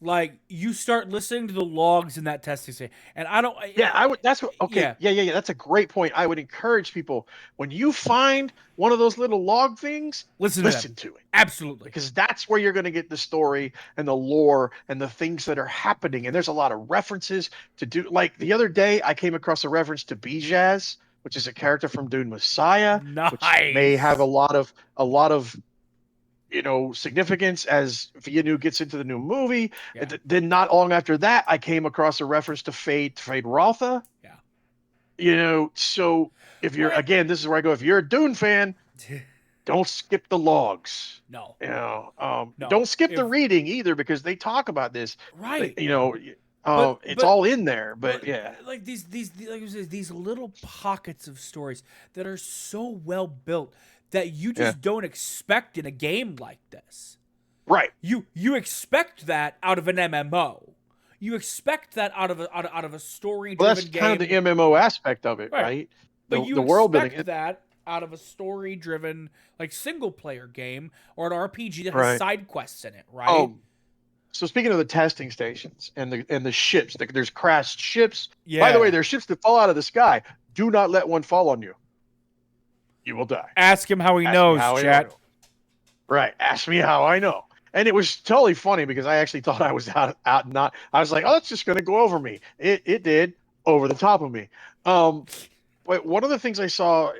like you start listening to the logs in that testing station, and I don't. Yeah, I would. That's what. Okay. Yeah. That's a great point. I would encourage people, when you find one of those little log things, listen to it. Absolutely, because that's where you're going to get the story and the lore and the things that are happening. And there's a lot of references to do. Like the other day, I came across a reference to Bijaz, which is a character from Dune Messiah, which may have a lot of significance as Villeneuve gets into the new movie. Yeah. Then not long after that, I came across a reference to Fade Rotha. Yeah. So if you're, again, this is where I go, if you're a Dune fan, don't skip the logs. No. No. Don't skip the reading either, because they talk about this. Right. It's all in there, but yeah. Like these little pockets of stories that are so well built that you just don't expect in a game like this. Right. You expect that out of an MMO. You expect that out of a story-driven game. Well, that's kind of the MMO aspect of it, right? But you world building that out of a story-driven, like, single-player game or an RPG that has side quests in it, right? Oh, so speaking of the testing stations and the ships, there's crashed ships. Yeah. By the way, there's ships that fall out of the sky. Do not let one fall on you. You will die. Ask him how he knows, chat. Right. Ask me how I know. And it was totally funny because I actually thought I was out. I was like, oh, it's just going to go over me. It did, over the top of me. But one of the things I saw,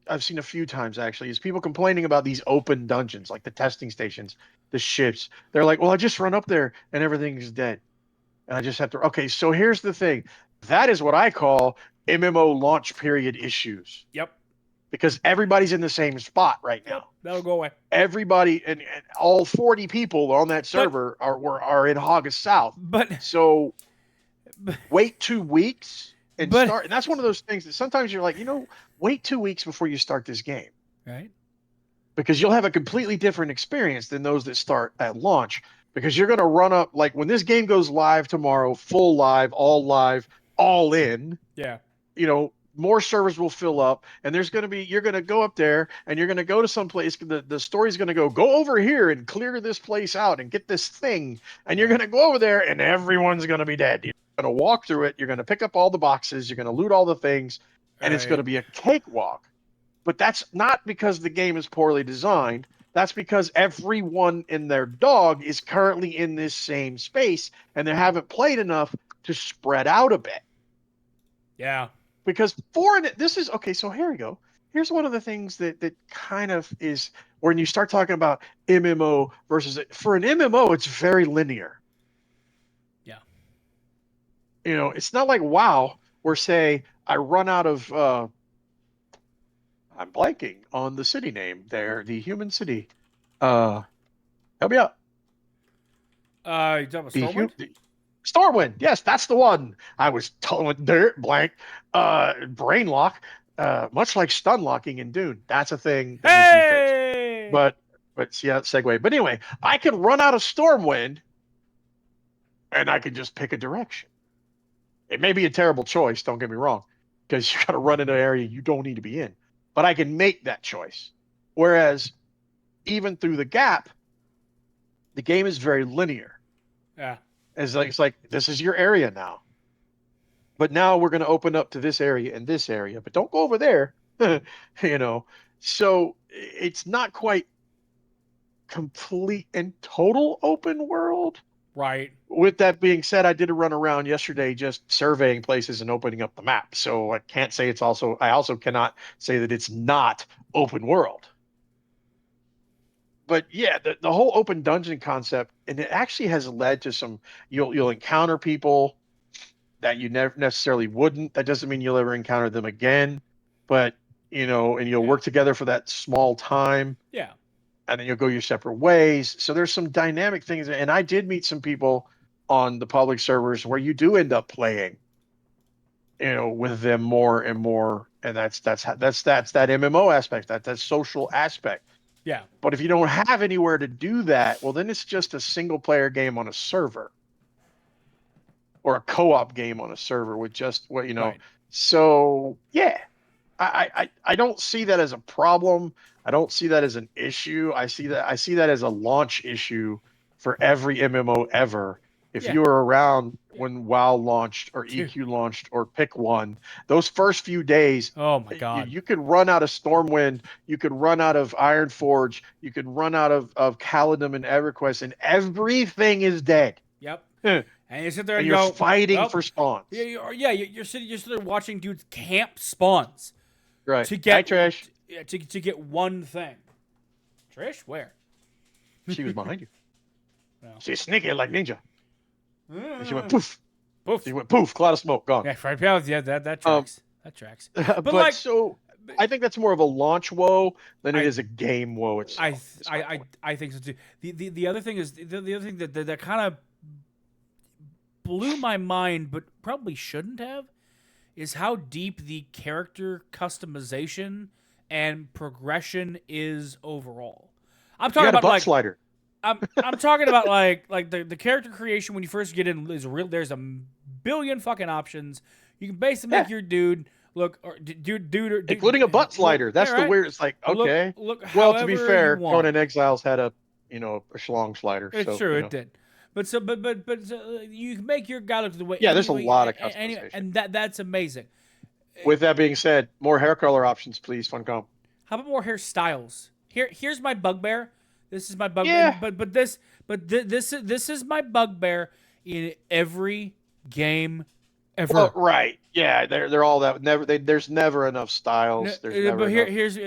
I've seen a few times actually, is people complaining about these open dungeons, like the testing stations, the ships. They're like, well, I just run up there and everything's dead. And I just have to. Okay, so here's the thing. That is what I call MMO launch period issues. Yep. because everybody's in the same spot right now. Yep, that'll go away. Everybody and all 40 people on that server are in August South. But So wait 2 weeks and But- start. And that's one of those things that sometimes you're like, wait 2 weeks before you start this game. right? Because you'll have a completely different experience than those that start at launch. Because you're going to run up, like when this game goes live tomorrow, full live, all in, Yeah. more servers will fill up, and you're going to go up there and you're going to go to some place. The story's going to go over here and clear this place out and get this thing. And you're going to go over there and everyone's going to be dead. You're going to walk through it. You're going to pick up all the boxes. You're going to loot all the things, and it's going to be a cakewalk. But that's not because the game is poorly designed. That's because everyone and their dog is currently in this same space, and they haven't played enough to spread out a bit. Yeah. Because this is okay. So here we go. Here's one of the things that kind of is when you start talking about MMO versus for an MMO, it's very linear. Yeah. It's not like WoW, where say I run out of. I'm blanking on the city name there, the human city. Help me out. You talking about Stormwind? Stormwind, yes, that's the one. I was told dirt blank. Brain lock, much like stun locking in Dune. That's a thing that needs to be fixed. But see, segue. But anyway, I could run out of Stormwind, and I could just pick a direction. It may be a terrible choice. Don't get me wrong, because you got to run in an area you don't need to be in. But I can make that choice. Whereas, even through the gap, the game is very linear. Yeah. It's like this is your area now. But now we're going to open up to this area and this area, but don't go over there. So it's not quite complete and total open world. Right. With that being said, I did a run around yesterday just surveying places and opening up the map. So I can't say I also cannot say that it's not open world. But yeah, the whole open dungeon concept, and it actually has led to some, you'll encounter people that you never necessarily wouldn't. That doesn't mean you'll ever encounter them again, but and you'll work together for that small time. Yeah. And then you'll go your separate ways. So there's some dynamic things. And I did meet some people on the public servers where you do end up playing, with them more and more. And that's that MMO aspect, that social aspect. Yeah. But if you don't have anywhere to do that, well, then it's just a single player game on a server or a co-op game on a server with just what, Right. So yeah, I don't see that as a problem. I don't see that as an issue. I see that as a launch issue for every MMO ever. If you were around when WoW launched or EQ launched or pick one, those first few days, oh my God, you could run out of Stormwind, you could run out of Ironforge, you could run out of Caledon and EverQuest, and everything is dead. Yep. And you sit there and you're go, fighting for spawns. You're sitting there watching dudes camp spawns. Right. To get Hi, Trish. To get one thing. Trish, where? She was behind you. No. She's sneaky like ninja. And she went poof. Poof. She went poof. Cloud of smoke gone. Yeah, right. Yeah, that tracks. That tracks. But so I think that's more of a launch woe than it is a game woe itself. I think so too. The other thing is the other thing that kind of blew my mind, but probably shouldn't have, is how deep the character customization and progression is overall. I'm talking about butt slider. I'm talking about like the character creation when you first get in is real. There's a billion fucking options. You can basically make your dude look or dude including a butt slider. That's the weird. It's like okay. Look well, to be fair, Conan Exiles had a schlong slider. It's true, it did. But you can make your guy look the way. Yeah, there's a lot of customization, and that's amazing. With that being said, more hair color options, please, Funcom. How about more hairstyles? Here's my bugbear. This is my bugbear. Yeah. But this is my bugbear in every game ever. Well, right. Yeah, they're all that. There's never enough styles. There's never but enough. Here's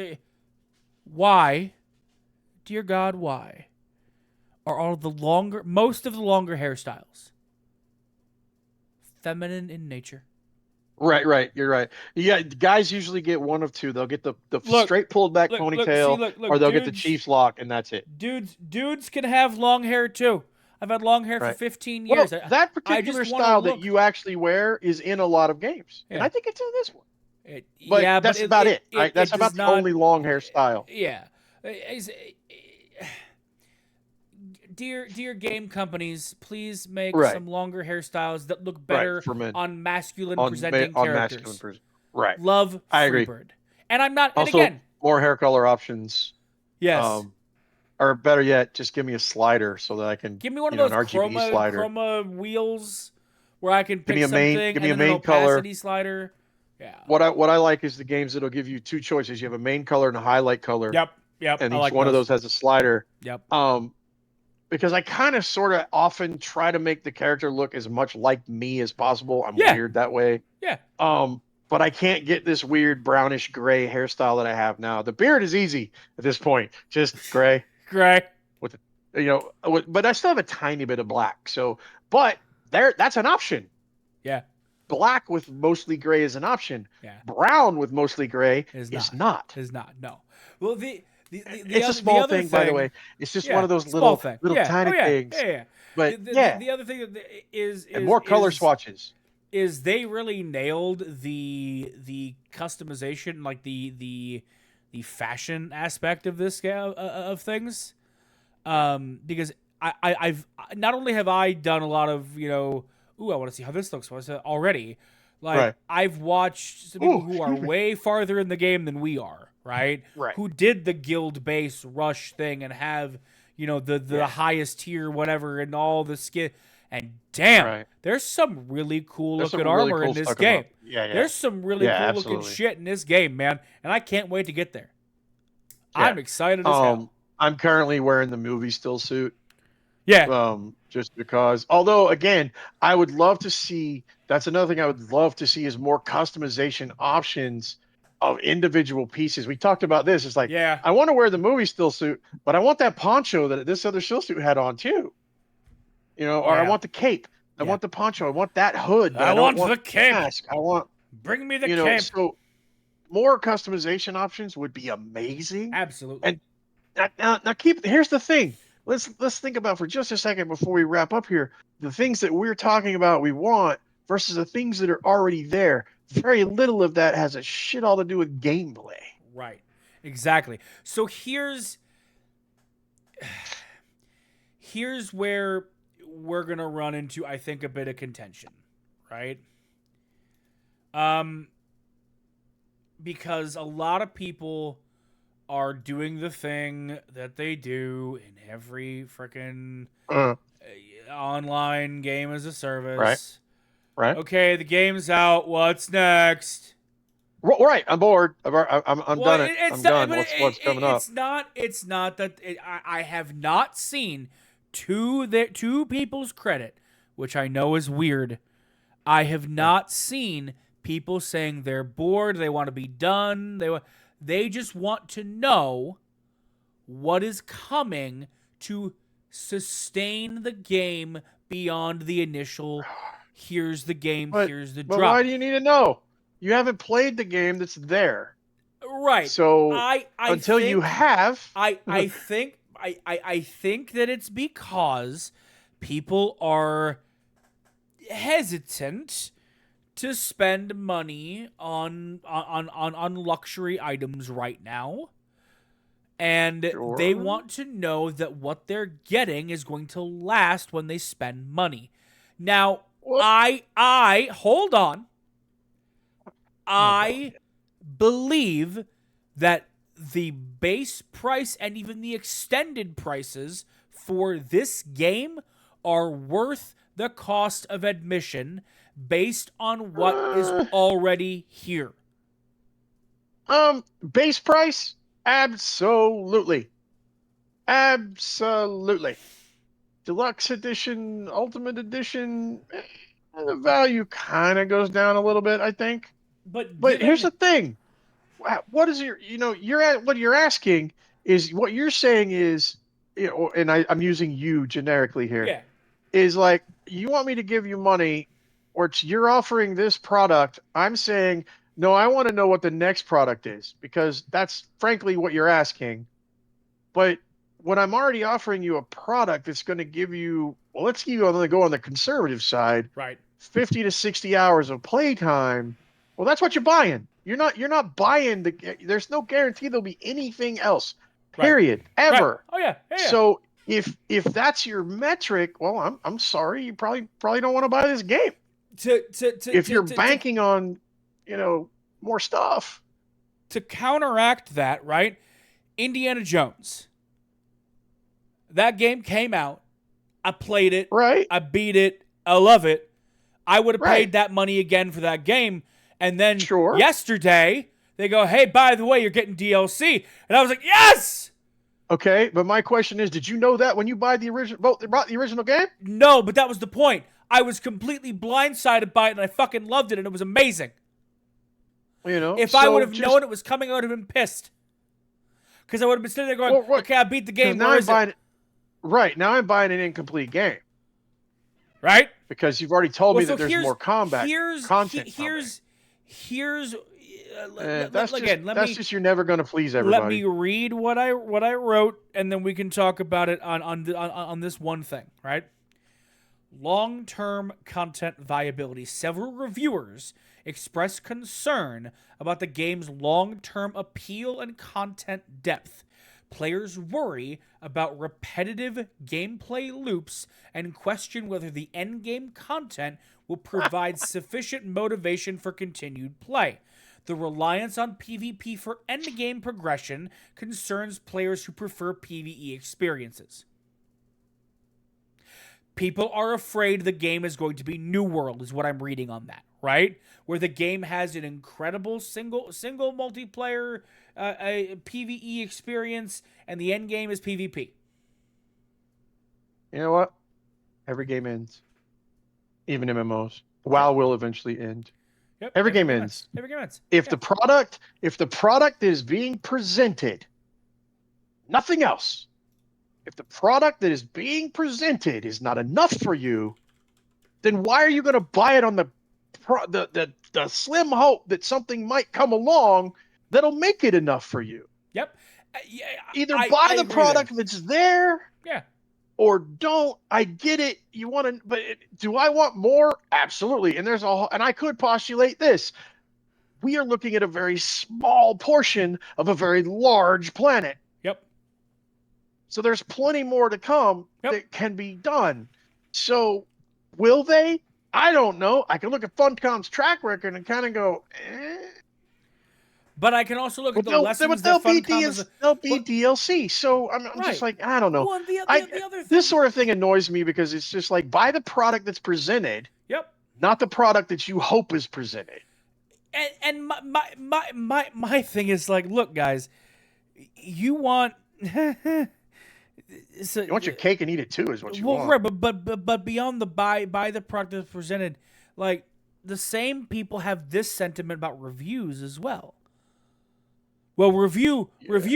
why, dear God, why are most of the longer hairstyles feminine in nature? Right. You're right. Yeah, guys usually get one of two. They'll get the Look, straight pulled back see, ponytail, or they'll get the Chiefs lock, and that's it. dudes can have long hair too. I've had long hair for Right. 15 Well, years. that I just particular want to style that look. you actually wear is in a lot of games, and Yeah. I think it's in this one. But Yeah, but that's about it, right? That's it does about the not. only long hairstyle. Yeah. Dear game companies, please make Right. some longer hairstyles that look Right. better For men. on masculine On presenting masculine characters. person. Right. Love I agree. FreeBird. And I'm not. And Also, again, more hair color options. yes. Or better yet, just give me a slider so that I can, Give me one of those an RGB slider. chroma wheels where I can Give pick me a something main, give and me a then an main color. opacity slider. Yeah. What I like is the games that'll give you two choices. You have a main color and a highlight color. Yep. And I each like one of those. those has a slider. Yep. Because I kind of sort of often try to make the character look as much like me as possible. I'm weird that way. Yeah. But I can't get this weird brownish gray hairstyle that I have now. The beard is easy at this point, just gray. Gray. With but I still have a tiny bit of black. So, but that's an option. Yeah. Black with mostly gray is an option. Yeah. Brown with mostly gray is not. Is not. No. Well, It's a small thing, by the way. It's just one of those little tiny things. Yeah. But the other thing is and more color swatches. Is they really nailed the customization, like the fashion aspect of this of things, because I've not only have I done a lot of I want to see how this looks already, like Right. I've watched some people who are way farther in the game than we are, right? Who did the guild base rush thing and have the highest tier whatever and all the skin. And damn, there's some really cool looking armor in this game. Yeah. There's some really cool looking shit in this game, man. And I can't wait to get there. Yeah. I'm excited as hell. I'm currently wearing the movie still suit. Yeah. Just because, although again, I would love to see, that's another thing I would love to see is more customization options of individual pieces. We talked about this. It's like, I want to wear the movie still suit, but I want that poncho that this other still suit had on too. Or I want the cape. I want the poncho. I want that hood. I want the cape. Mask. I want. Bring me the cape. So more customization options would be amazing. Absolutely. And now here's the thing. Let's think about for just a second before we wrap up here. The things that we're talking about we want versus the things that are already there. Very little of that has a shit all to do with gameplay. Right. Exactly. So here's where we're going to run into, I think, a bit of contention, right? Because a lot of people are doing the thing that they do in every freaking online game as a service. Right. Okay, the game's out. What's next? Right. I'm bored. I'm done it. I'm done. What's coming up? It's not that I have not seen, to people's credit, which I know is weird, I have not seen people saying they're bored, they want to be done, they just want to know what is coming to sustain the game beyond the initial here's the game, here's the drop. But why do you need to know? You haven't played the game that's there. Right. So until you have, I think that it's because people are hesitant to spend money on luxury items right now, and they want to know that what they're getting is going to last when they spend money. Now, I hold on. I believe that the base price and even the extended prices for this game are worth the cost of admission based on what is already here. Base price? Absolutely. Deluxe edition, ultimate edition, the value kind of goes down a little bit, I think. But here's the thing. What is what you're asking is, what you're saying is, and I'm using you generically here. Yeah. Is like, you want me to give you money or it's you're offering this product. I'm saying, no, I want to know what the next product is because that's frankly what you're asking. But when I'm already offering you a product that's going to give you, well, let's give you, I'm going to go on the conservative side, Right. 50 to 60 hours of playtime. Well, that's what you're buying. You're not buying there's no guarantee there'll be anything else. Right. Period. Right. Ever. Oh yeah. Yeah. So if that's your metric, well, I'm sorry, you probably don't want to buy this game. If you're banking on, more stuff. To counteract that, right? Indiana Jones. That game came out. I played it. Right. I beat it. I love it. I would have Right. paid that money again for that game. And then Sure. yesterday, they go, hey, by the way, you're getting DLC. And I was like, yes! Okay, but my question is, did you know that when you bought the original game? No, but that was the point. I was completely blindsided by it, and I fucking loved it, and it was amazing. If I would have known it was coming, I would have been pissed. Because I would have been sitting there going, okay, I beat the game. Now Right, now I'm buying an incomplete game. Right? Because you've already told me that there's more content. That's just you're never going to please everybody. Let me read what I wrote, and then we can talk about it on this one thing, right? Long-term content viability. Several reviewers expressed concern about the game's long-term appeal and content depth. Players worry about repetitive gameplay loops and question whether the endgame content will provide sufficient motivation for continued play. The reliance on PvP for endgame progression concerns players who prefer PvE experiences. People are afraid the game is going to be New World, is what I'm reading on that, right? Where the game has an incredible single multiplayer a PvE experience, and the end game is PvP. You know what? Every game ends. Even MMOs. WoW will eventually end. Yep. Every game ends. Every game ends. If the product that is being presented, nothing else. If the product that is being presented is not enough for you, then why are you going to buy it on the slim hope that something might come along that'll make it enough for you? Yep. Either buy the product that's there, or don't. I get it. You want to, but do I want more? Absolutely. And and I could postulate this. We are looking at a very small portion of a very large planet. Yep. So there's plenty more to come that can be done. So will they? I don't know. I can look at Funcom's track record and kind of go, But I can also look at the lessons that Funcom they'll be DLC. So I'm just like, I don't know. Well, the other thing. This sort of thing annoys me because it's just like, buy the product that's presented. Yep. Not the product that you hope is presented. And my thing is like, look, guys, you want you want your cake and eat it too, is what you want. Right, but beyond the buy the product that's presented, like the same people have this sentiment about reviews as well. Well, review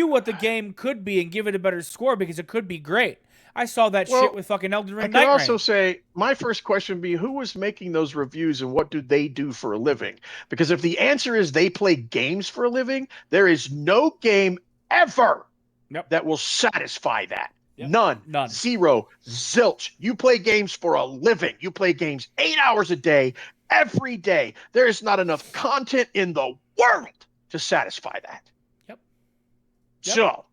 what the game could be and give it a better score because it could be great. I saw that shit with fucking Elden Ring. I can also say, my first question would be, who was making those reviews and what do they do for a living? Because if the answer is they play games for a living, there is no game ever that will satisfy that. Yep. None. Zero. Zilch. You play games for a living. You play games 8 hours a day, every day. There is not enough content in the world to satisfy that. Yep. So,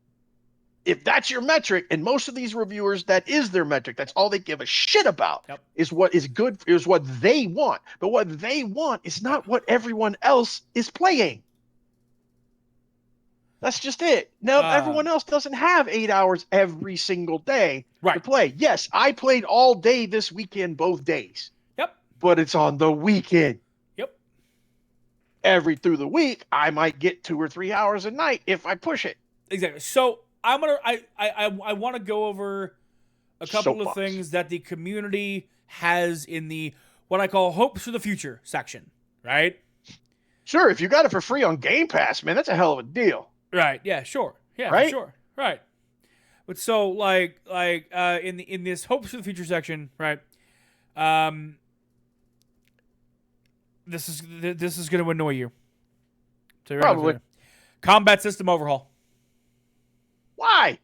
if that's your metric, and most of these reviewers, that is their metric, that's all they give a shit about, is what is good, is what they want. But what they want is not what everyone else is playing. That's just it. Now, everyone else doesn't have 8 hours every single day to play. Yes, I played all day this weekend, both days. Yep. But it's on the weekend. Yep. Through the week, I might get 2 or 3 hours a night if I push it. Exactly. So I want to go over a couple of things that the community has in the what I call hopes for the future section, right? Sure, if you got it for free on Game Pass, man, that's a hell of a deal. Right. Yeah. Sure. Yeah. Right? Sure. Right. But so in this hopes for the future section, right? This is going to annoy you. So Probably. Combat system overhaul. Why?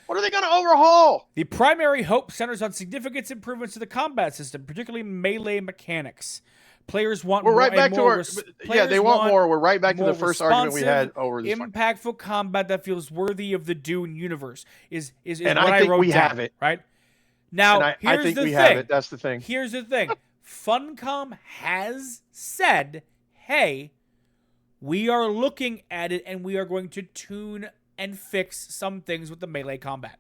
What are they going to overhaul? The primary hope centers on significant improvements to the combat system, particularly melee mechanics. Players want We're more right back and to more our. Yeah, they want more. We're right back to the first argument we had over this. Impactful combat that feels worthy of the Dune universe is and what I think wrote we down, have it right now. And here's I think the we thing. have it. That's the thing. Here's the thing. Funcom has said, "Hey, we are looking at it and we are going to tune and fix some things with the melee combat."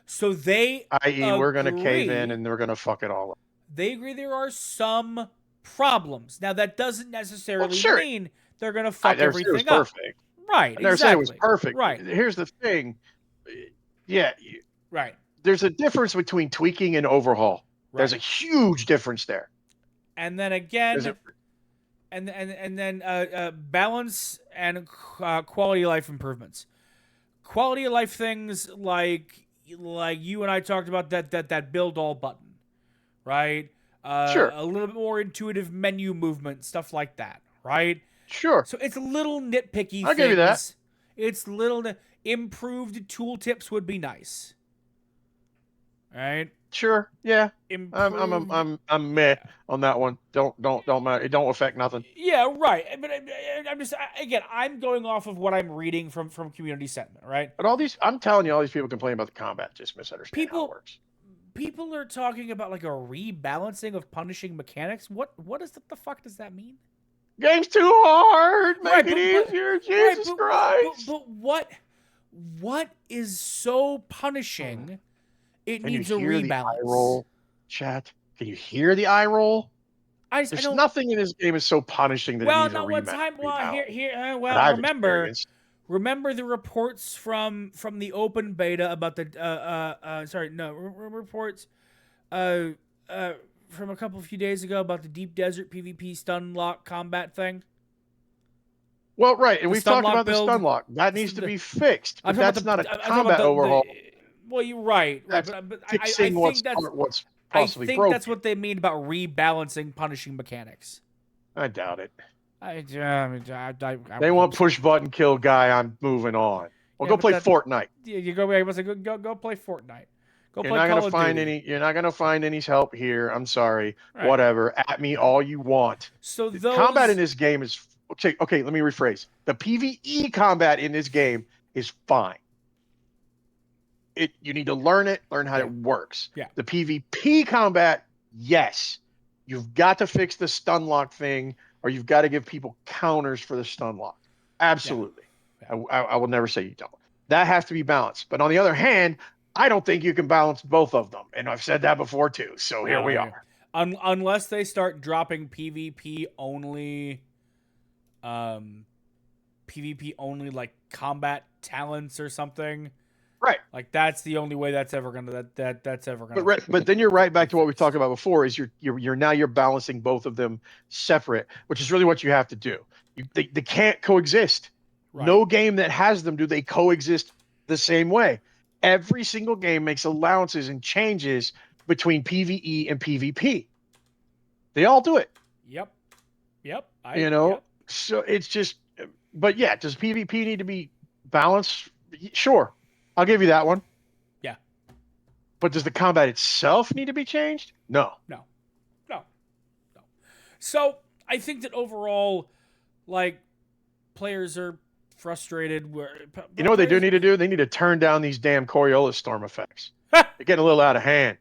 So they, i.e., we're going to cave in and they're going to fuck it all up. They agree there are some problems. Now that doesn't necessarily mean they're going to fuck everything up. Perfect. Right. I never said it was perfect. Right. Here's the thing. Yeah. Right. There's a difference between tweaking and overhaul. Right. There's a huge difference there. And then again, and then balance and quality of life improvements. Quality of life things like you and I talked about that build all button, right? Sure. A little bit more intuitive menu movement, stuff like that, right? Sure. So it's little nitpicky I'll give you that. It's little improved tooltips would be nice. All right? Sure. Yeah. I'm meh on that one. Don't matter. It don't affect nothing. Yeah, right. But I'm just I'm going off of what I'm reading from community sentiment, right? But I'm telling you, all these people complain about the combat just misunderstand how it works. People are talking about like a rebalancing of punishing mechanics. What the fuck does that mean? Game's too hard. Make it easier. Jesus Christ. But what is so punishing? It needs a rebalance. The eye roll, chat. Can you hear the eye roll? There's nothing in this game is so punishing that it needs a rebalance. Remember the reports from the open beta about the reports from a few days ago about the deep desert PvP stun lock combat thing? Well, right, and we've talked about the stun lock. That needs to be fixed, but that's not a combat overhaul. Well, you're right. But I think what's possibly broken. That's what they mean about rebalancing punishing mechanics. I doubt it. They want push button kill guy. I'm moving on. Well, go play Fortnite. Yeah, you go. I was like, go play Fortnite. You're not gonna find any help here. I'm sorry. Right. Whatever. At me all you want. So the combat in this game is okay. Okay, let me rephrase. The PvE combat in this game is fine. You need to learn how it works. Yeah. The PvP combat, yes. You've got to fix the stun lock thing, or you've got to give people counters for the stun lock. Absolutely. Yeah. I will never say you don't. That has to be balanced. But on the other hand, I don't think you can balance both of them. And I've said that before too. So here we are. Unless they start dropping PvP only like combat talents or something. Right. Like that's the only way that's ever gonna But then you're right back to what we talked about before. Is you're balancing both of them separate, which is really what you have to do. They can't coexist. Right. No game that has them do they coexist the same way. Every single game makes allowances and changes between PvE and PvP. They all do it. Yep. So it's just. But yeah, does PvP need to be balanced? Sure. I'll give you that one. Yeah. But does the combat itself need to be changed? No. So I think that overall, like, players are frustrated. You know what they do need to do? They need to turn down these damn Coriolis storm effects. They're getting a little out of hand.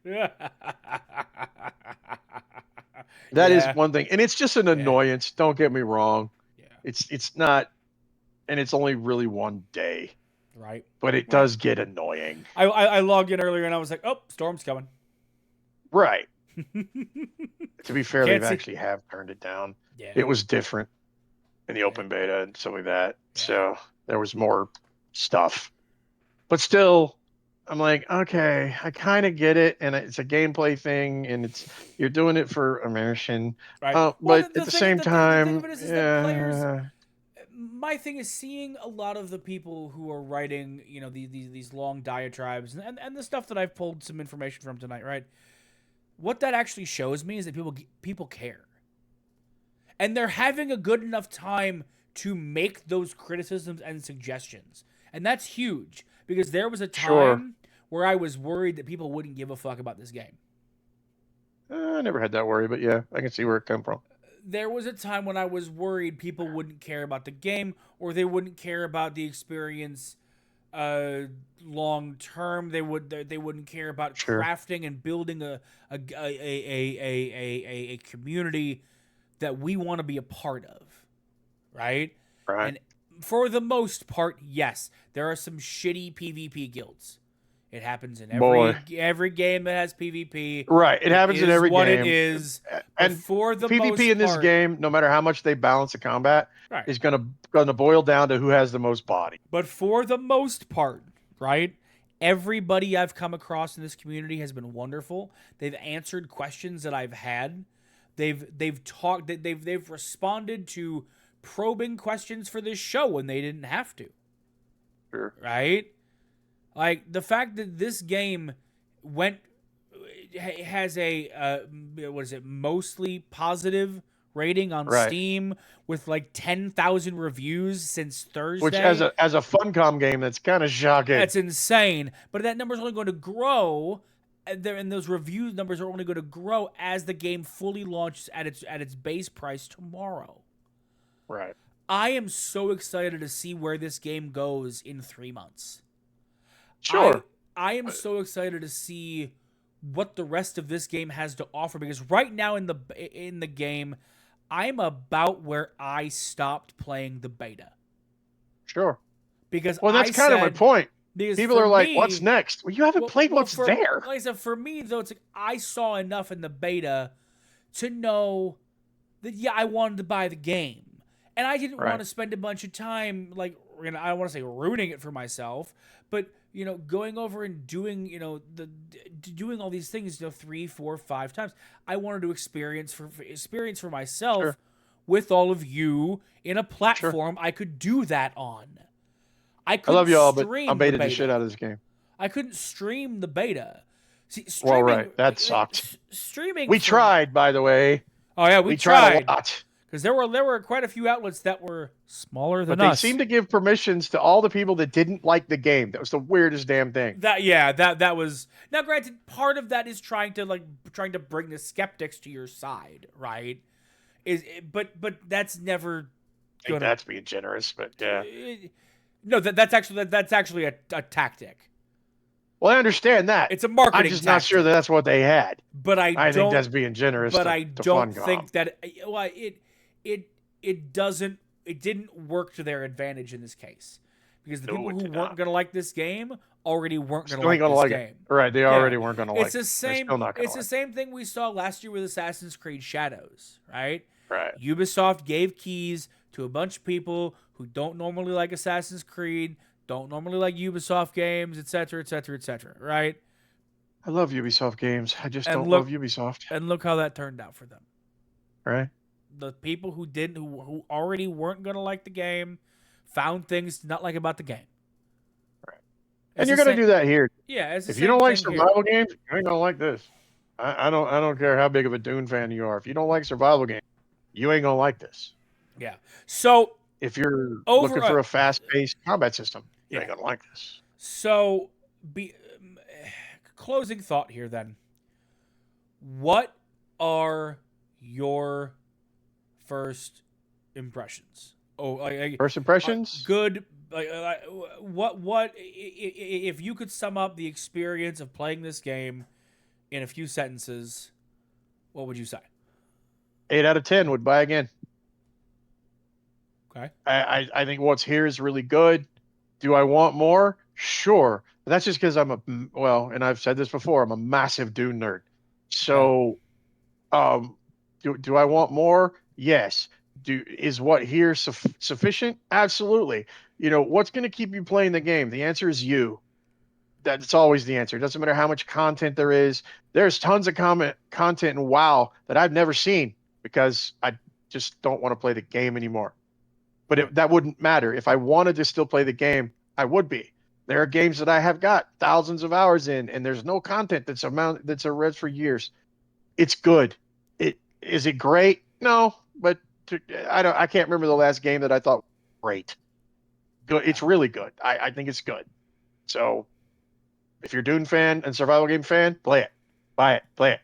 That is one thing. And it's just an annoyance. Don't get me wrong. Yeah. It's not, and it's only really one day. Right. But it does get annoying. I logged in earlier and I was like, oh, storm's coming. Right. To be fair, actually have turned it down. Yeah. It was different in the open beta and stuff like that. Yeah. So there was more stuff. But still, I'm like, okay, I kind of get it. And it's a gameplay thing. And you're doing it for immersion. Right. But at the same time, my thing is seeing a lot of the people who are writing, these long diatribes and the stuff that I've pulled some information from tonight, right? What that actually shows me is that people care. And they're having a good enough time to make those criticisms and suggestions. And that's huge, because there was a time where I was worried that people wouldn't give a fuck about this game. I never had that worry, but yeah, I can see where it come from. There was a time when I was worried people wouldn't care about the game, or they wouldn't care about the experience long term. They wouldn't care about crafting and building a community that we want to be a part of, right? Right. And for the most part, yes, there are some shitty PvP guilds. It happens in every game that has PvP. Right. It happens in every game. What it is. And for the PvP most in this part, game, no matter how much they balance the combat, is gonna boil down to who has the most body. But for the most part, right? Everybody I've come across in this community has been wonderful. They've answered questions that I've had. They've talked. They've responded to probing questions for this show when they didn't have to. Sure. Right? Like, the fact that this game has a mostly positive rating on Steam with like 10,000 reviews since Thursday. Which as a Funcom game, that's kind of shocking. That's insane. But that number is only going to grow, and those review numbers are only going to grow as the game fully launches at its base price tomorrow. Right. I am so excited to see where this game goes in 3 months. Sure. I am so excited to see what the rest of this game has to offer, because right now in the game, I'm about where I stopped playing the beta. Sure. Because that's kind of my point. People are like, "What's next?" Well, you haven't played what's there. Like I said, for me though, it's like I saw enough in the beta to know that I wanted to buy the game, and I didn't want to spend a bunch of time like, I don't want to say ruining it for myself, but going over and doing, doing all these things, 3, 4, 5 times. I wanted to experience for myself with all of you in a platform I could do that on. I love y'all, but I baited the shit out of this game. I couldn't stream the beta. See, that sucked. Streaming. We tried, by the way. Oh yeah, we tried a lot. Because there were quite a few outlets that were smaller than us. But they us. seemed to give permissions to all the people that didn't like the game. That was the weirdest damn thing. That was, now granted, part of that is trying to bring the skeptics to your side, right? But that's never. I think that's being generous, but yeah. No, that's actually a tactic. Well, I understand that. It's a marketing. I'm just not sure that's what they had. But I think that's being generous. But I don't think that. Well, it didn't work to their advantage in this case, because the people who weren't going to like this game already weren't going to like this game. Right? They already weren't going to like it. It's the same thing we saw last year with Assassin's Creed Shadows, right? Right. Ubisoft gave keys to a bunch of people who don't normally like Assassin's Creed, don't normally like Ubisoft games, etc., etc., etc., right? I love Ubisoft games. I just don't love Ubisoft. And look how that turned out for them. Right? The people who already weren't going to like the game found things to not like about the game. Right. And you're going to do that here. Yeah. If you don't like survival games, you ain't going to like this. I don't care how big of a Dune fan you are. If you don't like survival games, you ain't going to like this. Yeah. So if you're looking for a fast-paced combat system, you ain't going to like this. So closing thought here then. What are your first impressions? First impressions? Good. What if you could sum up the experience of playing this game in a few sentences, what would you say? 8 out of 10 would buy again. Okay. I think what's here is really good. Do I want more? Sure. But that's just because and I've said this before, I'm a massive Dune nerd. So, do I want more? Yes. Is what here sufficient? Absolutely. What's going to keep you playing the game? The answer is you. That's always the answer. It doesn't matter how much content there is. There's tons of content in WoW that I've never seen because I just don't want to play the game anymore. But that wouldn't matter. If I wanted to still play the game, I would be. There are games that I have got thousands of hours in, and there's no content that's a res for years. It's good. Is it great? No, but I can't remember the last game that I thought great. Good. It's really good. I think it's good. So if you're a Dune fan and survival game fan, play it. Buy it. Play it.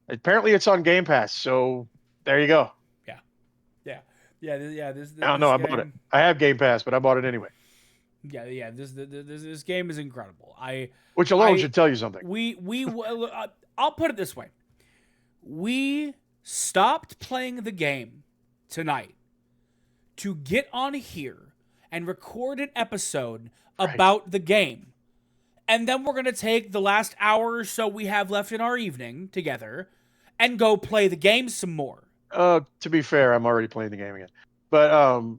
Apparently it's on Game Pass, so there you go. Yeah. I don't know. I bought it. I have Game Pass, but I bought it anyway. Yeah. This game is incredible. Which alone should tell you something. I'll put it this way: we stopped playing the game tonight to get on here and record an episode about the game. And then we're going to take the last hour or so we have left in our evening together and go play the game some more. To be fair, I'm already playing the game again. But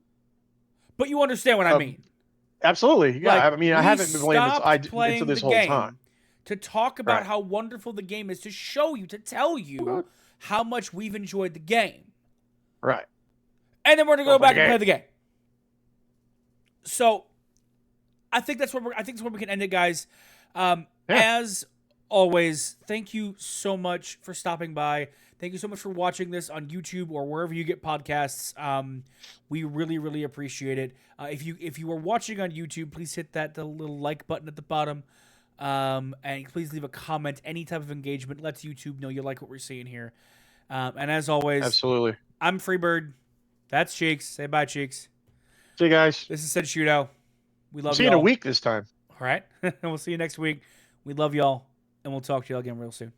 you understand what I mean. Absolutely. Yeah. Like, I mean, I haven't been playing this whole time. To talk about how wonderful the game is, to show you, to tell you how much we've enjoyed the game. Right. And then we're going to go back and play the game. So I think that's where we can end it, guys. As always, thank you so much for stopping by. Thank you so much for watching this on YouTube or wherever you get podcasts. We really, really appreciate it. If you are watching on YouTube, please hit the little like button at the bottom. And please leave a comment. Any type of engagement lets YouTube know you like what we're seeing here. And as always, absolutely. I'm FreeBird. That's Cheeks. Say bye, Cheeks. See you guys. This is Senshudo. We love you. See you in a week this time. All right. And we'll see you next week. We love y'all, and we'll talk to y'all again real soon.